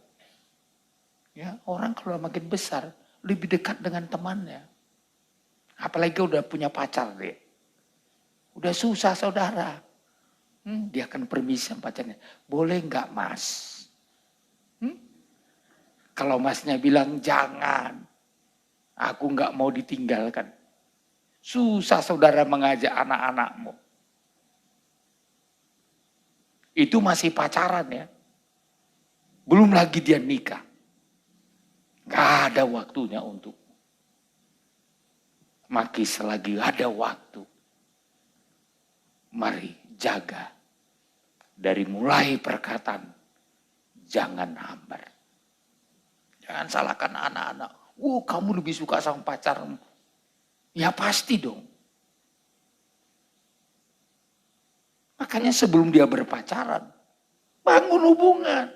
S1: Ya, orang kalau makin besar lebih dekat dengan temannya. Apalagi udah punya pacar dia. Udah susah saudara. Dia akan permisi sama pacarnya. Boleh nggak mas? Kalau masnya bilang jangan. Aku nggak mau ditinggalkan. Susah saudara mengajak anak-anakmu. Itu masih pacaran ya. Belum lagi dia nikah. Gak ada waktunya untuk. Maki selagi ada waktu. Mari jaga. Dari mulai perkataan. Jangan hambar. Jangan salahkan anak-anak. Kamu lebih suka sama pacarmu. Ya pasti dong. Makanya sebelum dia berpacaran, bangun hubungan.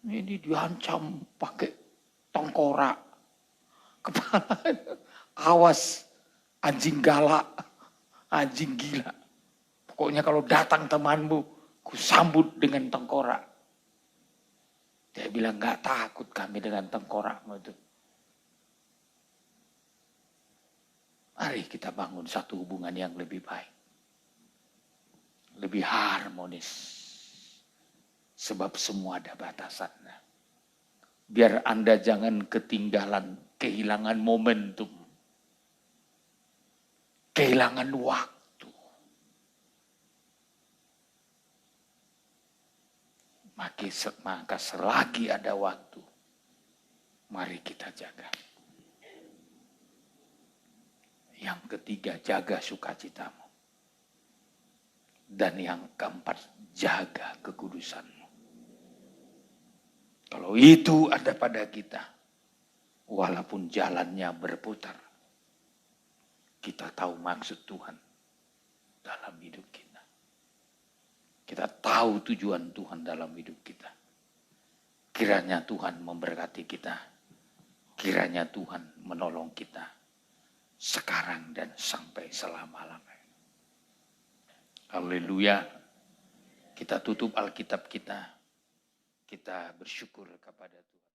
S1: Ini diancam pakai tengkorak. Kepala, awas anjing galak, anjing gila. Pokoknya kalau datang temanmu, ku sambut dengan tengkorak. Dia bilang, gak takut kami dengan tengkorakmu itu. Mari kita bangun satu hubungan yang lebih baik. Lebih harmonis. Sebab semua ada batasannya. Biar Anda jangan kehilangan momentum. Kehilangan waktu. Maka selagi ada waktu, mari kita jaga. Yang ketiga, jaga sukacitamu. Dan yang keempat, jaga kekudusanmu. Kalau itu ada pada kita, walaupun jalannya berputar, kita tahu maksud Tuhan dalam hidup kita. Kita tahu tujuan Tuhan dalam hidup kita. Kiranya Tuhan memberkati kita. Kiranya Tuhan menolong kita sekarang dan sampai selama-lamanya. Haleluya. Kita tutup Alkitab kita. Kita bersyukur kepada Tuhan.